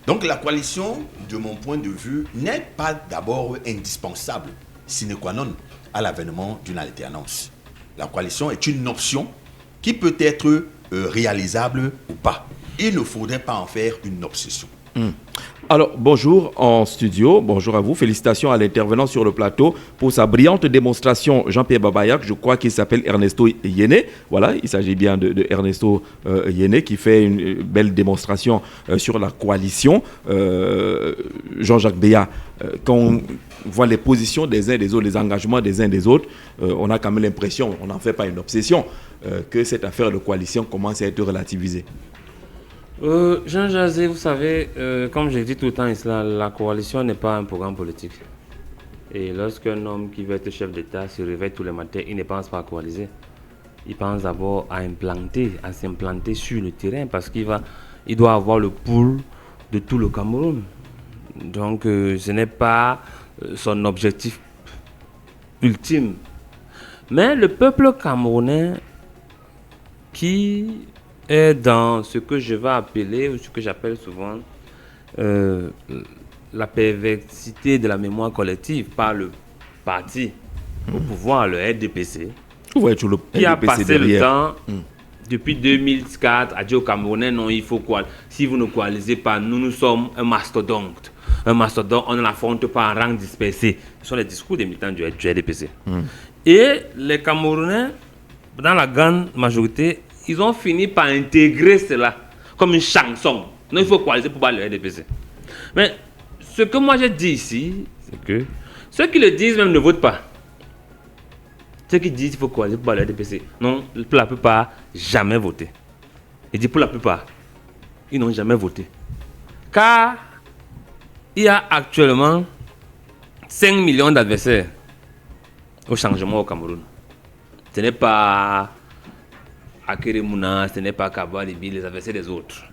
Speaker 4: Donc la coalition, de mon point de vue, n'est pas d'abord indispensable, sine qua non, à l'avènement d'une alternance. La coalition est une option qui peut être réalisable ou pas. Il ne faudrait pas en faire une obsession.
Speaker 1: Alors, bonjour en studio, bonjour à vous. Félicitations à l'intervenant sur le plateau pour sa brillante démonstration, Jean-Pierre Babayak. Je crois qu'il s'appelle Ernesto Yéné. Voilà, il s'agit bien de Ernesto Yéné qui fait une belle démonstration sur la coalition. Jean-Jacques Béat, quand on voit les positions des uns et des autres, les engagements des uns et des autres, on a quand même l'impression, on n'en fait pas une obsession, que cette affaire de coalition commence à être relativisée.
Speaker 3: Jean Jazé, vous savez, comme j'ai dit tout le temps, la coalition n'est pas un programme politique. Et lorsqu'un homme qui veut être chef d'État se réveille tous les matins, il ne pense pas à coaliser. Il pense d'abord à s'implanter sur le terrain parce qu'il doit avoir le pouls de tout le Cameroun. Donc ce n'est pas son objectif ultime. Mais le peuple camerounais qui est dans ce que je vais appeler, ou ce que j'appelle souvent la perversité de la mémoire collective par le parti au pouvoir, le RDPC, qui a passé le temps depuis 2004 à dire aux Camerounais, non, il faut quoi. Si vous ne coalisez pas, nous sommes un mastodonte. Un mastodonte, on ne l'affronte pas en rang dispersé. Ce sont les discours des militants du RDPC. Et les Camerounais, dans la grande majorité, ils ont fini par intégrer cela comme une chanson. Non, il faut coaliser pour battre le RDPC. Mais ce que moi j'ai dit ici, c'est que ceux qui le disent même ne votent pas. Ceux qui disent qu'il faut coaliser pour battre le RDPC, non, pour la plupart, jamais voté. Il dit pour la plupart, ils n'ont jamais voté. Car il y a actuellement 5 millions d'adversaires au changement au Cameroun. Ce n'est pas Akeremouna, ce n'est pas Kabalibi, les adversaires des autres.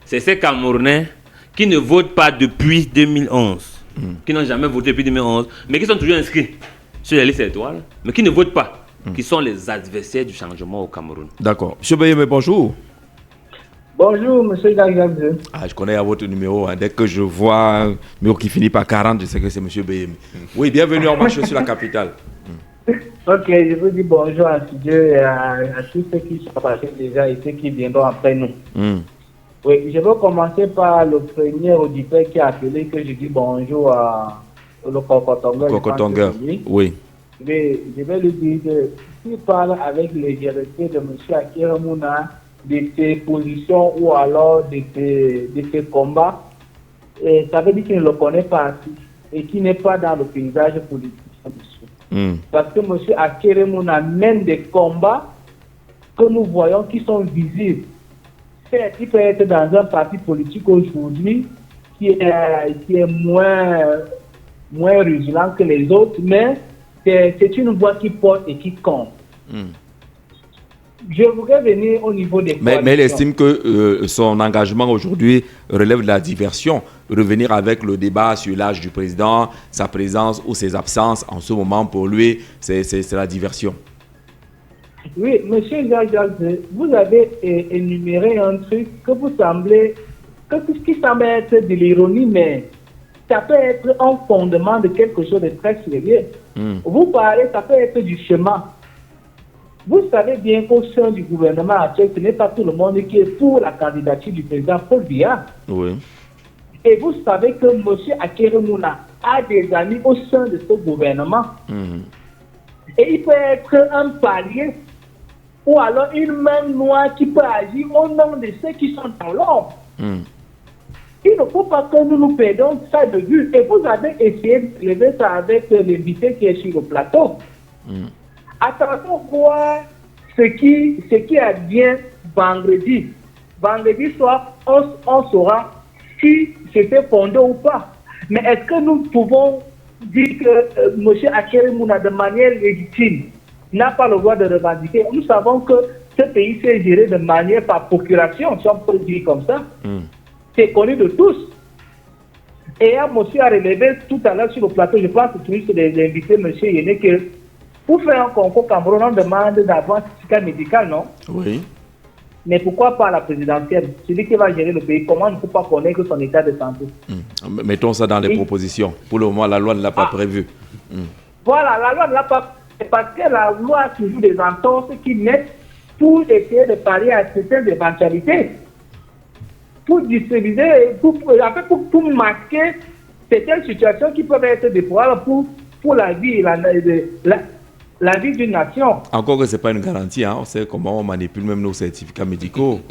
Speaker 3: C'est ces Camerounais qui ne votent pas depuis 2011, qui n'ont jamais voté depuis 2011, mais qui sont toujours inscrits sur les listes étoiles, mais qui ne votent pas, qui sont les adversaires du changement au Cameroun.
Speaker 1: D'accord. Monsieur Bayeme, bonjour.
Speaker 6: Bonjour, monsieur Gagabze.
Speaker 1: Ah, je connais votre numéro. Dès que je vois un numéro qui finit par 40, je sais que c'est monsieur Bayeme. Oui, bienvenue en marche sur la capitale.
Speaker 6: Ok, je vous dis bonjour à Dieu et à tous ceux qui sont passés déjà et ceux qui viendront après nous. Oui, je veux commencer par le premier auditeur qui a appelé, que je dis bonjour à le Cocotonga.
Speaker 1: Cocotonga, oui.
Speaker 6: Mais je vais lui dire que s'il parle avec légèreté de M. Akeremouna, de ses positions ou alors de ses combats, ça veut dire qu'il ne le connaît pas assez et qu'il n'est pas dans le paysage politique. Parce que M. Akeremouna mène des combats que nous voyons qui sont visibles. Certes, il peut être dans un parti politique aujourd'hui qui est moins vigilant que les autres, mais c'est une voix qui porte et qui compte. Je voudrais venir au niveau des
Speaker 1: mais il estime que son engagement aujourd'hui relève de la diversion. Revenir avec le débat sur l'âge du président, sa présence ou ses absences, en ce moment, pour lui, c'est la diversion.
Speaker 6: Oui, monsieur Jacques, vous avez énuméré un truc qui semble être de l'ironie, mais ça peut être un fondement de quelque chose de très sérieux. Vous parlez, ça peut être du chemin. Vous savez bien qu'au sein du gouvernement actuel, ce n'est pas tout le monde qui est pour la candidature du président Paul Biya.
Speaker 1: Oui.
Speaker 6: Et vous savez que M. Akeremouna a des amis au sein de ce gouvernement. Et il peut être un palier ou alors une main noire qui peut agir au nom de ceux qui sont dans l'ombre. Il ne faut pas que nous nous perdons ça de vue. Et vous avez essayé de lever ça avec l'invité qui est sur le plateau. Attendons voir ce qui advient vendredi. Vendredi soir, on saura si c'était fondé ou pas. Mais est-ce que nous pouvons dire que M. Akeremouna, de manière légitime, n'a pas le droit de revendiquer? Nous savons que ce pays s'est géré de manière par procuration, si on peut le dire comme ça. C'est connu de tous. Et un monsieur a relevé tout à l'heure sur le plateau, je pense que tous les invités, M. Yéné, que pour faire un concours Cameroun, on demande d'avoir un certificat médical, non?
Speaker 1: Oui.
Speaker 6: Mais pourquoi pas la présidentielle? Celui qui va gérer le pays, comment ne peut pas connaître son état de santé?
Speaker 1: Mettons ça dans les propositions. Pour le moment, la loi ne l'a pas prévu.
Speaker 6: Voilà, la loi ne l'a pas. C'est parce que la loi a toujours des entorses qui mettent pour essayer de pallier à certaines éventualités. Pour distribuer, pour masquer certaines situations qui peuvent être déplorables pour la vie, la vie d'une nation.
Speaker 1: Encore que ce n'est pas une garantie, hein. On sait comment on manipule même nos certificats médicaux.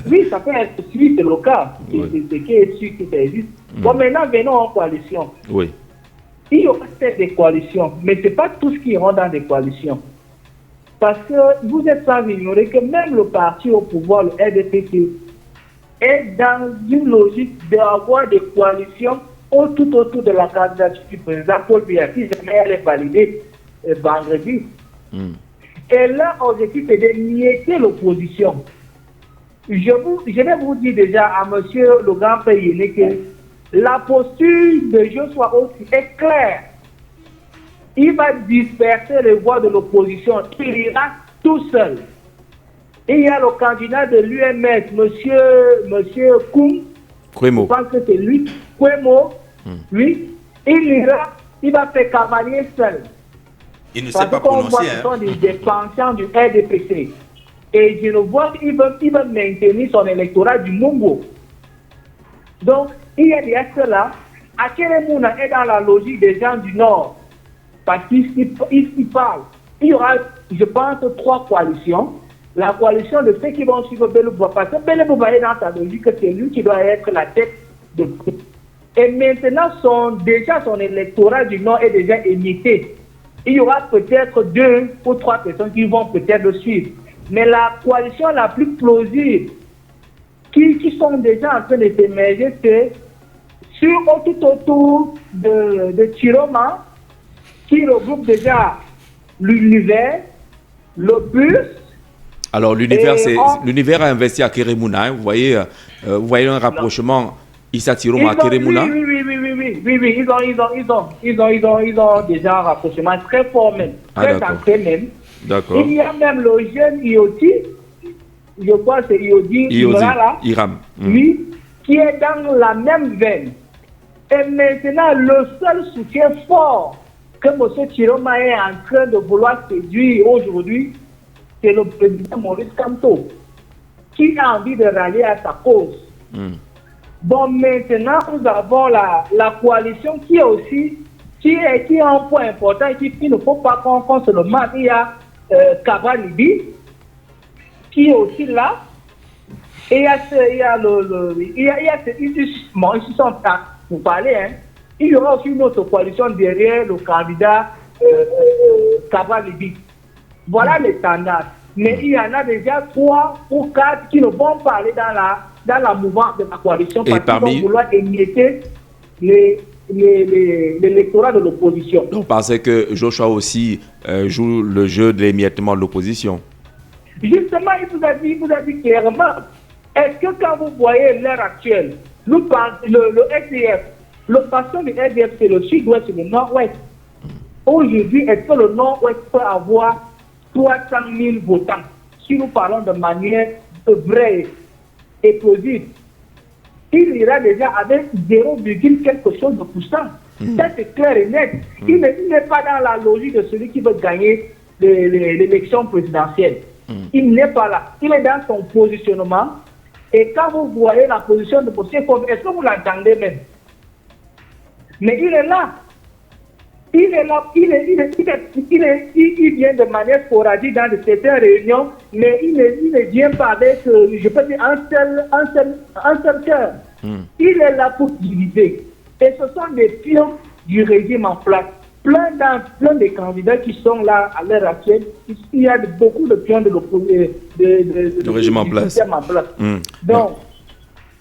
Speaker 6: Oui, ça peut être suivi, c'est le cas. C'est qui est sûr que ça existe. Bon, maintenant, venons en coalition.
Speaker 1: Oui.
Speaker 6: Il y aura peut-être des coalitions, mais ce n'est pas tous qui iront dans des coalitions. Parce que vous êtes sans ignorer que même le parti au pouvoir, le RDPC, est dans une logique d'avoir des coalitions tout autour de la candidature du président Paul Biya, si jamais elle est validée vendredi. Et là, l'objectif est de nier l'opposition. Je vais vous dire déjà à M. le grand Payene que la posture de Joshua aussi est claire. Il va disperser les voix de l'opposition. Il ira tout seul. Et il y a le candidat de l'UMS, monsieur Koum.
Speaker 1: Kwemo.
Speaker 6: Je pense que c'est lui. Kwemo. Lui, il va faire cavalier seul.
Speaker 4: Il ne sait pas prononcer.
Speaker 6: Ce sont des pensions du RDPC. Et je le vois qu'il va maintenir son électorat du Mungo. Donc, il y a des actes là. Akeremouna est dans la logique des gens du Nord. parce qu'ils parlent. Il y aura, je pense, 3 coalitions. La coalition de ceux qui vont suivre Bello-Bouba, parce que Bello-Bouba est dans sa logique que c'est lui qui doit être la tête de groupe. Et maintenant, son électorat du Nord est déjà émietté. Il y aura peut-être 2 ou 3 personnes qui vont peut-être le suivre. Mais la coalition la plus plausible, qui sont déjà en train de s'émerger, c'est tout autour de Chiroma, qui regroupe déjà l'univers, l'Opus.
Speaker 1: Alors l'univers a investi à Keremouna. Vous voyez un rapprochement Issa Chiroma à Keremouna.
Speaker 6: Oui. Ils ont déjà un rapprochement très fort même, très ancré même.
Speaker 1: D'accord.
Speaker 6: Il y a même le jeune Ioti, je crois que c'est Iodi
Speaker 1: Iram.
Speaker 6: Oui, qui est dans la même veine. Et maintenant, le seul soutien fort que M. Chiroma est en train de vouloir séduire aujourd'hui, c'est le président Maurice Kamto, qui a envie de rallier à sa cause. Bon, maintenant, nous avons la coalition qui est un point important et qu'il ne faut pas qu'on se le mate. Il y a Cabral Libi, qui est aussi là. Et il y a ils sont là pour parler. Hein. Il y aura aussi une autre coalition derrière le candidat Cabral Libi. Voilà les standards. Mais il y en a déjà 3 ou 4 qui ne vont pas aller dans la mouvance de la coalition parce qu'ils vont vouloir émietter l'électorat de l'opposition.
Speaker 1: Donc, parce que Joshua aussi joue le jeu de l'émiettement de l'opposition.
Speaker 6: Justement, il vous a dit clairement, est-ce que quand vous voyez l'heure actuelle, le SDF, le patron du SDF, c'est le sud-ouest et le nord-ouest. Aujourd'hui, est-ce que le nord-ouest peut avoir 300 000 votants si nous parlons de manière vraie et plausible? Il ira déjà avec 0, quelque chose de pourcent. Ça, c'est clair et net. Il n'est pas dans la logique de celui qui veut gagner l'élection présidentielle. Il n'est pas là. Il est dans son positionnement. Et quand vous voyez la position de M. Kobe, est-ce que vous l'entendez même? Mais il est là. Il est là. Il vient de manière sporadique dans certaines réunions, mais il ne vient pas avec, je peux dire, un seul cœur. Il est là pour diviser. Et ce sont des pions du régime en place. Plein de candidats qui sont là à l'heure actuelle. Il y a beaucoup de pions de
Speaker 1: régime en place.
Speaker 6: Donc,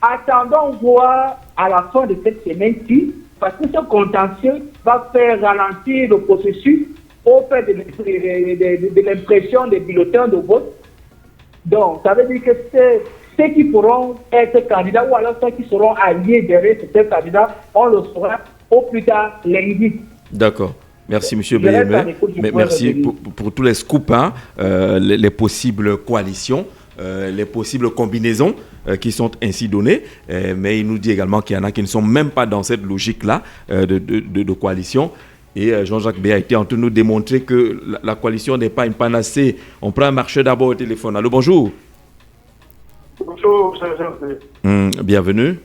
Speaker 6: attendons voir à la fin de cette semaine-ci, parce que ce contentieux va faire ralentir le processus au fait de l'impression des bulletins de vote. Donc, ça veut dire que ceux qui pourront être candidats ou alors ceux qui seront alliés derrière ces candidats, on le saura au plus tard lundi.
Speaker 1: D'accord. Merci, M. Béhémé. Merci pour tous les scoops, hein, les possibles coalitions, les possibles combinaisons qui sont ainsi données. Mais il nous dit également qu'il y en a qui ne sont même pas dans cette logique-là de coalition. Et Jean-Jacques Béa a été en train de nous démontrer que la coalition n'est pas une panacée. On prend un marché d'abord au téléphone. Allô, bonjour.
Speaker 7: Bonjour, Jean-Jacques.
Speaker 1: Bienvenue.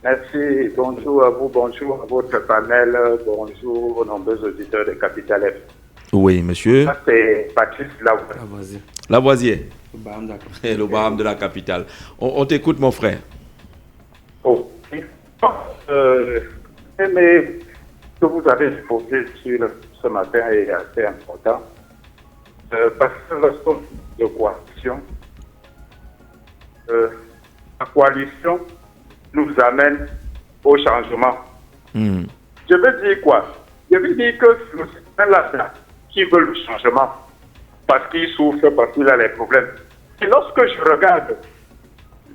Speaker 7: Merci, bonjour à vous, bonjour à votre panel, bonjour aux nombreux auditeurs de Capital F.
Speaker 1: Oui, monsieur.
Speaker 7: Ça, c'est Patrice Lavoisier.
Speaker 1: Lavoisier. Le Baham de la capitale. On t'écoute, mon frère.
Speaker 7: Oh. Mais ce que vous avez posé sur ce matin est assez important. Parce que lorsqu'on de coalition, la coalition nous amène au changement. Je veux dire quoi? Je veux dire que c'est là qui veut le changement parce qu'il souffre, parce qu'il a les problèmes. Et lorsque je regarde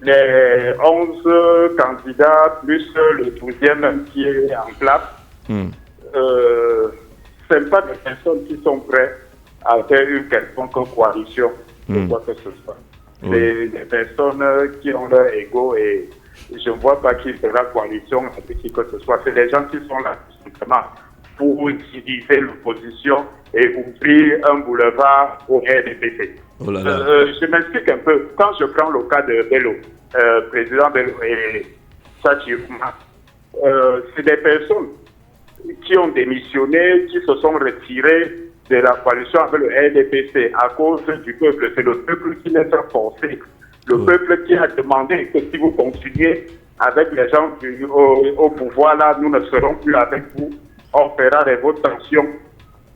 Speaker 7: les 11 candidats plus le 12e qui est en place, ce n'est pas des personnes qui sont prêtes à faire une quelconque coalition ou quoi que ce soit. C'est des personnes qui ont leur ego et je ne vois pas qui fera coalition avec qui que ce soit. C'est des gens qui sont là simplement pour diviser l'opposition et ouvrir un boulevard au RDPC. Je m'explique un peu. Quand je prends le cas de Bello, président Bello et Sachi, c'est des personnes qui ont démissionné, qui se sont retirés de la coalition avec le RDPC à cause du peuple. C'est le peuple qui les a forcés. Le peuple qui a demandé que si vous continuez avec les gens au pouvoir, là, nous ne serons plus avec vous. On fera des votes tensions.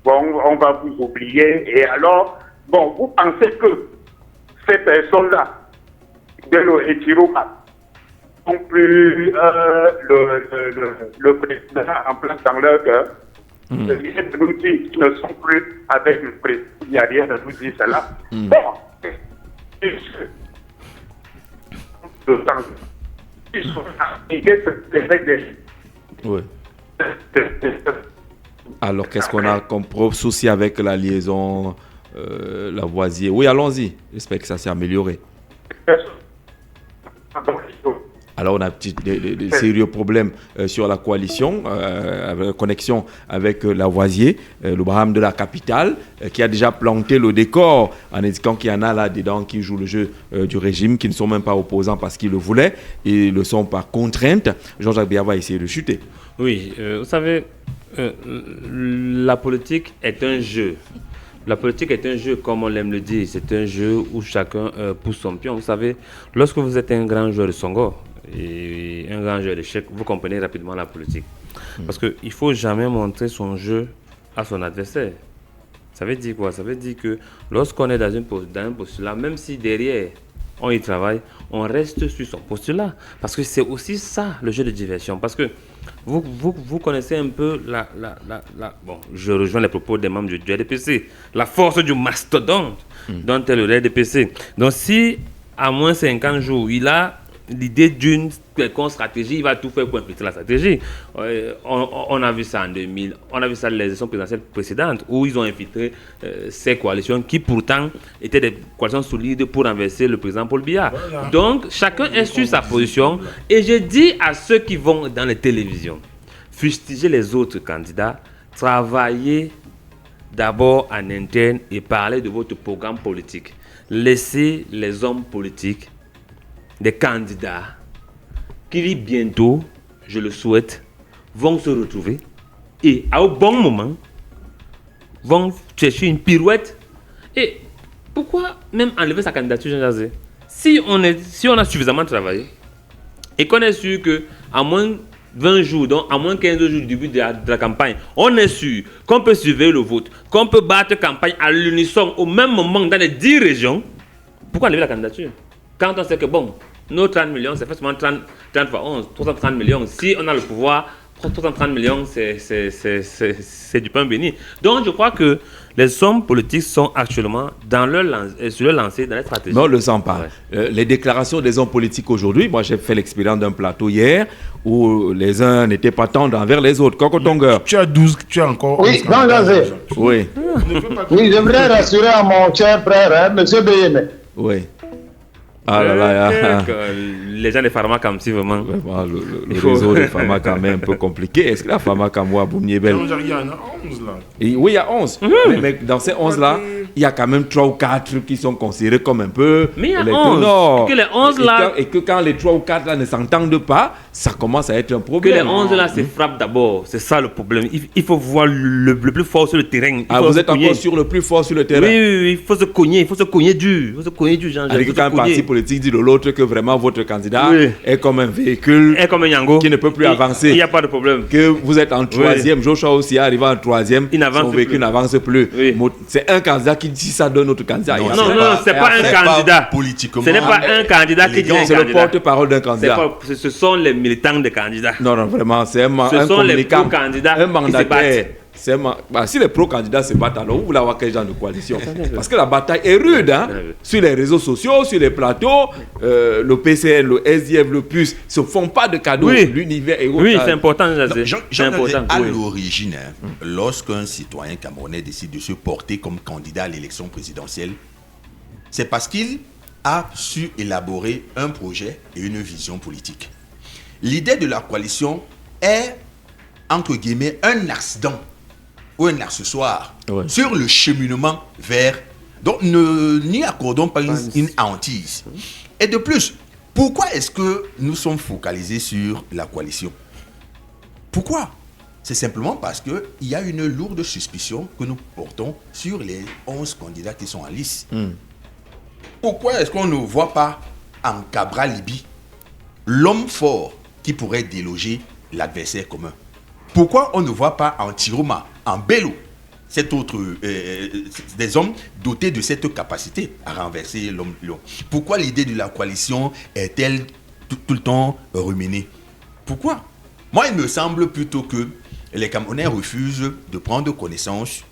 Speaker 7: Bon, on va vous oublier. Et alors, bon, vous pensez que ces personnes-là, de l'Etiropa, n'ont plus le président en place dans leur cœur. Il y a de nous dire qu'ils ne sont plus avec le président. Il n'y a rien de nous dire cela. Bon, ils sont arrivés
Speaker 1: Oui. Alors, qu'est-ce qu'on a comme souci avec la liaison Lavoisier? Oui, allons-y. J'espère que ça s'est amélioré. Alors, on a des sérieux problèmes sur la coalition, avec la connexion avec Lavoisier, le Braham de la capitale, qui a déjà planté le décor en indiquant qu'il y en a là-dedans qui jouent le jeu du régime, qui ne sont même pas opposants parce qu'ils le voulaient, et le sont par contrainte. Jean-Jacques Biya va essayer de chuter.
Speaker 3: Oui, vous savez, la politique est un jeu. La politique est un jeu, comme on l'aime le dire. C'est un jeu où chacun pousse son pion. Vous savez, lorsque vous êtes un grand joueur de Songo et un grand joueur d'échecs, vous comprenez rapidement la politique. Parce qu'il ne faut jamais montrer son jeu à son adversaire. Ça veut dire quoi? Ça veut dire que lorsqu'on est dans un postulat, même si derrière on y travaille, on reste sur son postulat. Parce que c'est aussi ça, le jeu de diversion. Parce que vous connaissez un peu bon, je rejoins les propos des membres du RDPC, la force du mastodonte dont est le RDPC. Donc si, à moins 50 jours, il a l'idée d'une quelconque stratégie, il va tout faire pour infiltrer la stratégie. On a vu ça en 2000, on a vu ça dans les élections présidentielles précédentes, où ils ont infiltré ces coalitions qui pourtant étaient des coalitions solides pour renverser le président Paul Biya. Voilà. Donc chacun est sur sa position, et je dis à ceux qui vont dans les télévisions, fustiger les autres candidats, travaillez d'abord en interne et parlez de votre programme politique. Laissez les hommes politiques, des candidats qui bientôt, je le souhaite, vont se retrouver et au bon moment vont chercher une pirouette. Et pourquoi même enlever sa candidature, Jean Jazé? Si on a suffisamment travaillé et qu'on est sûr qu'à moins 20 jours, donc à moins 15 jours du début de la campagne, on est sûr qu'on peut surveiller le vote, qu'on peut battre campagne à l'unisson au même moment dans les 10 régions, pourquoi enlever la candidature? Quand on sait que bon, nos 30 millions, c'est forcément 30 fois 11, 330 millions. Si on a le pouvoir, 330 millions, c'est du pain béni. Donc je crois que les hommes politiques sont actuellement sur leur lancée dans la stratégie.
Speaker 1: Mais on ne le sent pas. Ouais. Les déclarations des hommes politiques aujourd'hui, moi j'ai fait l'expérience d'un plateau hier où les uns n'étaient pas tendres envers les autres. Coco-Tongueur.
Speaker 2: Tu as 12, tu as encore...
Speaker 5: Oui, non, Jazé.
Speaker 1: Oui.
Speaker 5: Oui, j'aimerais rassurer à mon cher frère, M. Béyémé.
Speaker 1: Oui. Ah là là,
Speaker 3: les gens des pharmacs, si vraiment.
Speaker 1: Le réseau des pharmacs est un peu compliqué. Est-ce que la pharmac à moi, Boumniébel?
Speaker 2: Il y en a 11 là.
Speaker 1: Oui, il y a 11. Mais dans ces 11 là, il y a quand même 3 ou 4 qui sont considérés comme un peu.
Speaker 3: Mais il y a 11. Non. Que les 11 là.
Speaker 1: Et que quand les 3 ou 4 là ne s'entendent pas, ça commence à être un problème.
Speaker 3: Que les 11 là se frappent d'abord. C'est ça le problème. Il faut voir le plus fort sur le terrain.
Speaker 1: Vous êtes encore sur le plus fort sur le terrain?
Speaker 3: Oui, il faut se cogner. Il faut se cogner dur. Il faut se cogner dur, Jean.
Speaker 1: Avec un parti politique dit de l'autre que vraiment votre candidat est comme un véhicule qui ne peut plus avancer.
Speaker 3: Il n'y a pas de problème.
Speaker 1: Que vous êtes en troisième. Joshua aussi arrivé en troisième. Son véhicule n'avance plus. C'est un candidat qui dit ça d'un autre candidat.
Speaker 3: Non, c'est pas un candidat. Ce n'est pas un candidat qui dit
Speaker 1: c'est le porte-parole d'un candidat.
Speaker 3: Ce sont les militants des candidats.
Speaker 1: Non, vraiment, c'est un
Speaker 3: ce sont les pro-candidats
Speaker 1: un mandataire. Si les pro-candidats se battent, alors vous voulez avoir quel genre de coalition? Parce que la bataille est rude, hein? Sur les réseaux sociaux, sur les plateaux, le PCN, le SDF, le PUS ne se font pas de cadeaux. L'univers est
Speaker 3: oui, c'est important.
Speaker 4: À l'origine, lorsqu'un citoyen camerounais décide de se porter comme candidat à l'élection présidentielle, c'est parce qu'il a su élaborer un projet et une vision politique. L'idée de la coalition est, entre guillemets, un accident ou un accessoire sur le cheminement vers... Donc, n'y accordons pas une hantise. Et de plus, pourquoi est-ce que nous sommes focalisés sur la coalition? Pourquoi? C'est simplement parce qu'il y a une lourde suspicion que nous portons sur les 11 candidats qui sont en lice. Pourquoi est-ce qu'on ne voit pas en Cabral Libi l'homme fort qui pourrait déloger l'adversaire commun? Pourquoi on ne voit pas en Tiroma, en Bello, des hommes dotés de cette capacité à renverser l'homme lion? Pourquoi l'idée de la coalition est-elle tout le temps ruminée? Pourquoi? Moi, il me semble plutôt que les Camerounais refusent de prendre connaissance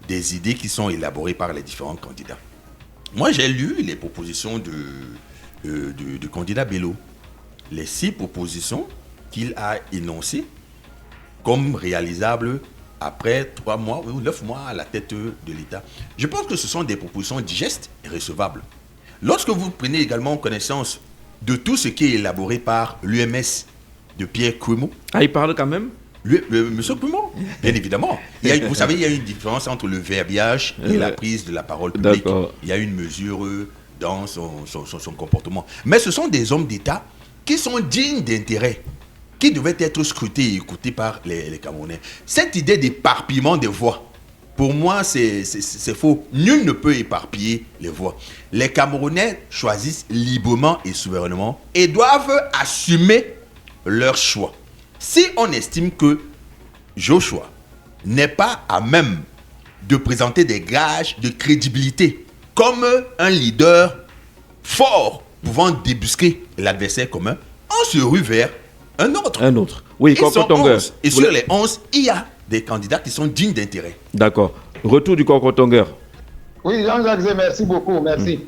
Speaker 4: des idées qui sont élaborées par les différents candidats. Moi, j'ai lu les propositions du candidat Bello. Les 6 propositions qu'il a énoncées comme réalisables après 3 mois ou 9 mois à la tête de l'État. Je pense que ce sont des propositions digestes et recevables. Lorsque vous prenez également connaissance de tout ce qui est élaboré par l'UMS de Pierre Kouemou.
Speaker 1: Ah, il parle quand même?
Speaker 4: Monsieur Kouemou, bien évidemment. Vous savez, il y a une différence entre le verbiage et la prise de la parole publique. Il y a une mesure dans son comportement. Mais ce sont des hommes d'État qui sont dignes d'intérêt, qui devaient être scrutés et écoutés par les Camerounais. Cette idée d'éparpillement des voix, pour moi, c'est faux. Nul ne peut éparpiller les voix. Les Camerounais choisissent librement et souverainement et doivent assumer leur choix. Si on estime que Joshua n'est pas à même de présenter des gages de crédibilité comme un leader fort pouvant débusquer l'adversaire commun, on se rue vers un autre.
Speaker 1: Un autre. Oui,
Speaker 4: Coco-Tongueur. Et sur les 11, il y a des candidats qui sont dignes d'intérêt.
Speaker 1: D'accord. Retour du Coco-Tongueur.
Speaker 5: Oui, Jean-Jacques, merci beaucoup, merci.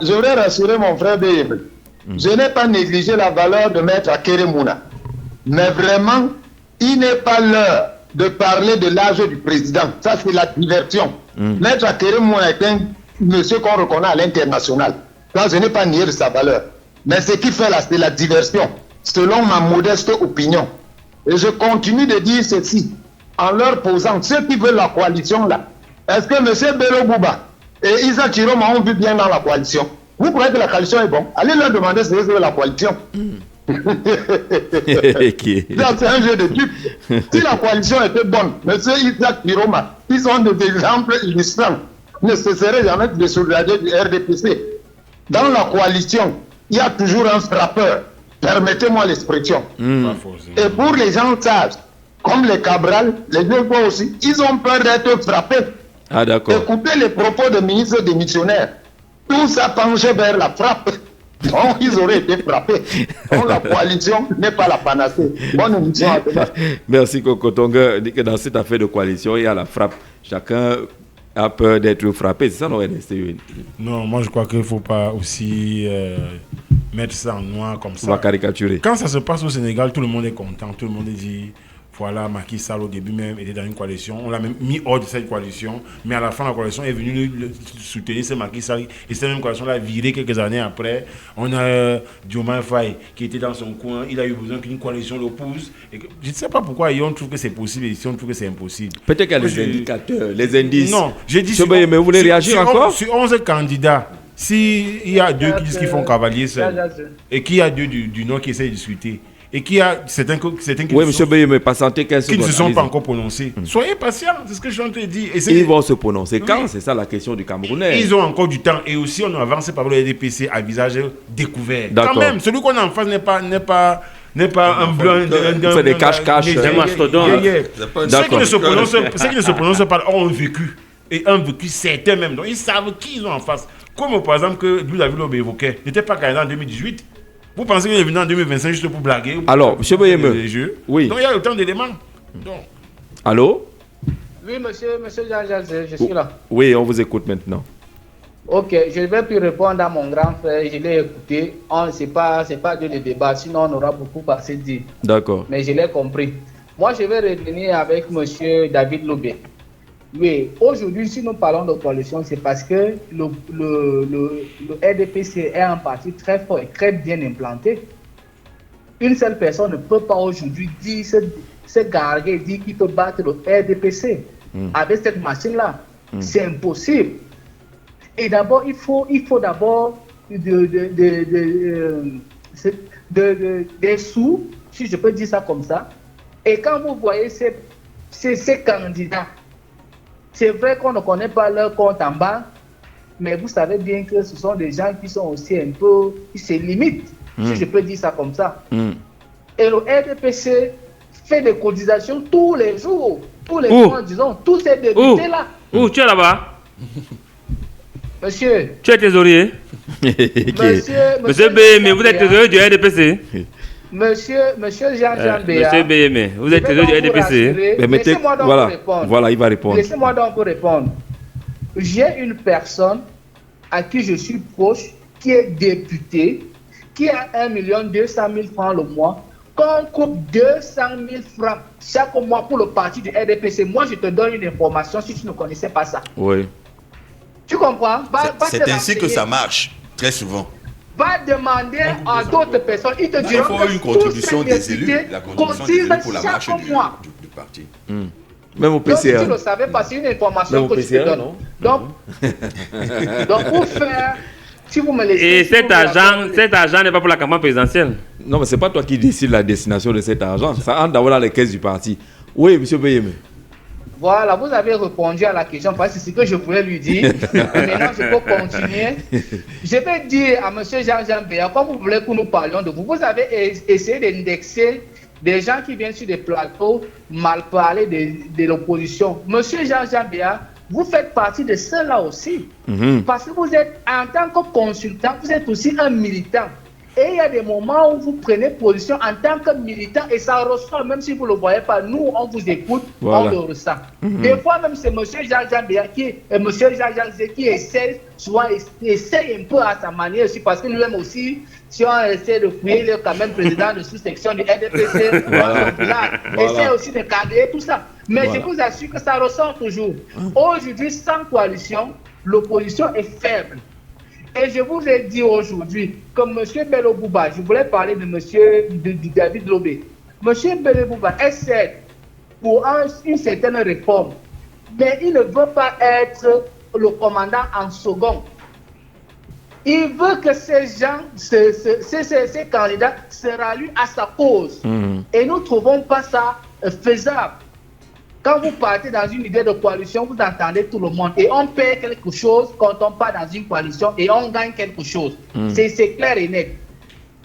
Speaker 5: Je voudrais rassurer mon frère BM. Je n'ai pas négligé la valeur de Maître Akeremouna. Mais vraiment, il n'est pas l'heure de parler de l'âge du président. Ça, c'est la diversion. Maître Akeremouna est un monsieur qu'on reconnaît à l'international. Ça, je n'ai pas nié de sa valeur. Mais ce qu'il fait là, c'est la diversion, selon ma modeste opinion. Et je continue de dire ceci, en leur posant, ceux qui veulent la coalition là, est-ce que M. Bello Bouba et Isa Chiroma ont vu bien dans la coalition? Vous croyez que la coalition est bonne? Allez leur demander si c'est la coalition. C'est un jeu de dupes. Si la coalition était bonne, M. Isaac Chiroma, ils sont des exemples illustrants, ne se serait jamais de soulager du RDPC. Dans la coalition, il y a toujours un frappeur. Permettez-moi l'expression. Et pour les gens sages, comme les Cabral, les deux fois aussi, ils ont peur d'être frappés.
Speaker 1: Ah, d'accord.
Speaker 5: Écoutez les propos de ministres démissionnaires. Tout ça penchait vers la frappe. Donc, ils auraient été frappés. Donc, la coalition n'est pas la panacée. Bonne émission à demain.
Speaker 1: Merci, Coco-Tongueur. Dans cette affaire de coalition, il y a la frappe. Chacun a peur d'être frappé. C'est ça, non, NSTU?
Speaker 2: Non, moi, je crois qu'il ne faut pas aussi mettre ça en noir comme ça.
Speaker 1: On va caricaturer.
Speaker 2: Quand ça se passe au Sénégal, tout le monde est content. Tout le monde dit... Voilà, Macky Sall au début même était dans une coalition. On l'a même mis hors de cette coalition. Mais à la fin, la coalition est venue le soutenir. C'est Macky Sall. Et cette même coalition l'a viré quelques années après. On a Diomaye Faye qui était dans son coin. Il a eu besoin qu'une coalition l'oppose. Je ne sais pas pourquoi on trouve que c'est possible et ici on trouve que c'est impossible.
Speaker 1: Peut-être qu'il y a les indicateurs, les indices.
Speaker 2: Non, j'ai dit...
Speaker 1: Mais vous voulez réagir encore?
Speaker 2: Sur 11 candidats, s'il y a 2 qui disent qu'ils font cavalier seul et qu'il y a 2 du Nord qui essaient de discuter, et qu'il y a certains qui
Speaker 1: oui, monsieur Beye, mais patientez 15 secondes.
Speaker 2: Qui ne se sont pas encore prononcés. Soyez patients, c'est ce que je suis en train de dire.
Speaker 1: Ils vont se prononcer quand? C'est ça la question du Camerounais.
Speaker 2: Ils ont encore du temps. Et aussi, on a avancé par le RDPC à visage découvert. Quand même, celui qu'on a en face n'est pas un blanc.
Speaker 1: C'est des cache-cache.
Speaker 2: Des mastodontes. Ceux qui ne se prononcent pas ont un vécu. Et un vécu certain même. Donc, ils savent qui ils ont en face. Comme par exemple, que Louis David évoquait, n'était pas candidat en 2018. Vous pensez qu'il est venu en 2025 juste pour blaguer?
Speaker 1: Alors, M. Boyeme. Oui.
Speaker 2: Donc il y a autant d'éléments.
Speaker 1: Allô?
Speaker 6: Oui, monsieur Jean-Jacques, je suis là.
Speaker 1: Oui, on vous écoute maintenant.
Speaker 6: Ok, je ne vais plus répondre à mon grand frère, je l'ai écouté. Ce n'est pas de débat, sinon on aura beaucoup passé de dire.
Speaker 1: D'accord.
Speaker 6: Mais je l'ai compris. Moi, je vais revenir avec monsieur David Lobé. Oui, aujourd'hui, si nous parlons de coalition, c'est parce que le RDPC est un parti très fort et très bien implanté. Une seule personne ne peut pas aujourd'hui se garder, dire qu'il peut battre le RDPC avec cette machine-là. C'est impossible. Et d'abord, il faut d'abord des sous, si je peux dire ça comme ça, Et quand vous voyez ces candidats, c'est vrai qu'on ne connaît pas leur compte en banque, mais vous savez bien que ce sont des gens qui sont aussi un peu, qui se limitent, si je peux dire ça comme ça. Et le RDPC fait des cotisations tous les jours, disons, tous ces députés-là.
Speaker 3: Où tu es là-bas?
Speaker 6: Monsieur.
Speaker 3: Tu es trésorier? Monsieur BM, vous êtes trésorier du RDPC?
Speaker 6: Monsieur Jean-Jean Béa.
Speaker 3: Monsieur BM, vous êtes trésorier du RDPC?
Speaker 6: Laissez-moi donc vous répondre.
Speaker 1: Voilà, il va répondre.
Speaker 6: Laissez-moi donc vous répondre. J'ai une personne à qui je suis proche, qui est députée, qui a 1 200 000 francs le mois, qu'on coupe 200 000 francs chaque mois pour le parti du RDPC. Moi, je te donne une information si tu ne connaissais pas ça.
Speaker 1: Oui.
Speaker 6: Tu comprends?
Speaker 4: C'est ainsi que ça marche, très souvent.
Speaker 6: Va demander à d'autres personnes. Ils te diront
Speaker 4: il faut une contribution des élus, la contribution des élus pour la marche du parti.
Speaker 1: Même au PCA.
Speaker 6: Donc, tu ne savais pas, c'est une information que je te donne. Donc, pour faire... Si vous me laissez,
Speaker 3: et cet argent n'est pas pour la campagne présidentielle.
Speaker 1: Non, mais ce n'est pas toi qui décides la destination de cet argent. Ça entre d'abord dans les caisses du parti. Oui, M. Béyeme.
Speaker 6: Voilà, vous avez répondu à la question parce que c'est ce que je voulais lui dire. Maintenant, je peux continuer. Je vais dire à M. Jean-Jean Béa, comme vous voulez que nous parlions de vous, vous avez essayé d'indexer des gens qui viennent sur des plateaux mal parler de l'opposition. M. Jean-Jean Béa, vous faites partie de ceux-là aussi. Parce que vous êtes, en tant que consultant, vous êtes aussi un militant. Et il y a des moments où vous prenez position en tant que militant et ça ressort, même si vous ne le voyez pas. Nous, on vous écoute, on le ressent. Des fois, même c'est M. Jean-Jean Béa qui essaie, souvent essaie un peu à sa manière aussi, parce que lui-même aussi, si on essaie de fouiller, il est quand même président de sous-section du RDPC, essaie aussi de cadrer tout ça. Mais je vous assure que ça ressort toujours. Aujourd'hui, sans coalition, l'opposition est faible. Et je vous ai dit aujourd'hui que M. Bello Bouba, je voulais parler de David Lobé. M. Bello Bouba essaie pour une certaine réforme, mais il ne veut pas être le commandant en second. Il veut que ces gens, ces candidats se rallient à sa cause. Et nous ne trouvons pas ça faisable. Quand vous partez dans une idée de coalition, vous entendez tout le monde. Et on perd quelque chose quand on part dans une coalition et on gagne quelque chose. C'est clair et net.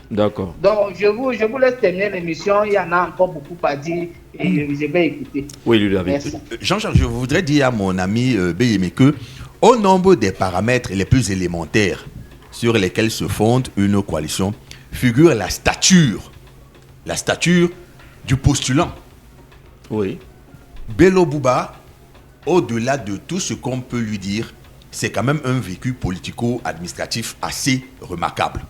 Speaker 1: D'accord.
Speaker 6: Donc, je vous laisse terminer l'émission. Il y en a encore beaucoup à dire et je vais écouter.
Speaker 1: Oui, Ludovic.
Speaker 4: Jean-Charles, je voudrais dire à mon ami Béyeme que, au nombre des paramètres les plus élémentaires sur lesquels se fonde une coalition, figure la stature du postulant.
Speaker 1: Oui.
Speaker 4: Bello Bouba, au-delà de tout ce qu'on peut lui dire, c'est quand même un vécu politico-administratif assez remarquable.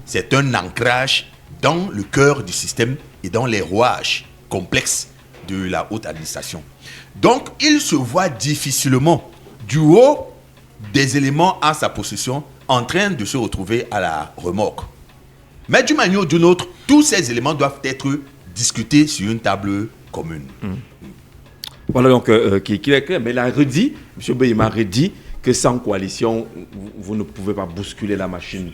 Speaker 4: C'est un ancrage dans le cœur du système et dans les rouages complexes de la haute administration. Donc, il se voit difficilement, du haut des éléments à sa possession, en train de se retrouver à la remorque. Mais d'une manière ou d'une autre, tous ces éléments doivent être discutés sur une table commune.
Speaker 1: Voilà donc qu'il est clair, mais il a redit, M. Béyeme a redit que sans coalition, vous ne pouvez pas bousculer la machine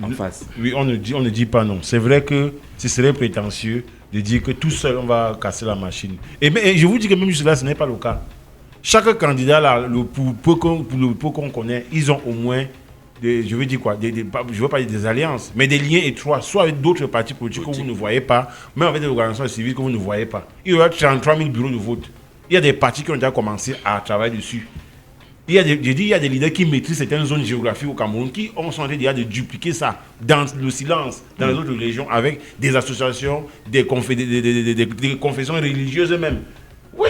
Speaker 1: en face.
Speaker 2: Oui, on ne dit pas non. C'est vrai que ce serait prétentieux de dire que tout seul on va casser la machine. Et je vous dis que même cela, ce n'est pas le cas. Chaque candidat, là, pour qu'on connaît, ils ont au moins, je veux dire quoi, je ne veux pas dire des alliances, mais des liens étroits, soit avec d'autres partis politiques que vous ne voyez pas, même avec des organisations civiles que vous ne voyez pas. Il y aura 33 000 bureaux de vote. Il y a des partis qui ont déjà commencé à travailler dessus. Il y a des leaders qui maîtrisent certaines zones géographiques au Cameroun qui ont changé déjà de dupliquer ça dans le silence, dans les autres régions, avec des associations, des confessions religieuses même. Oui,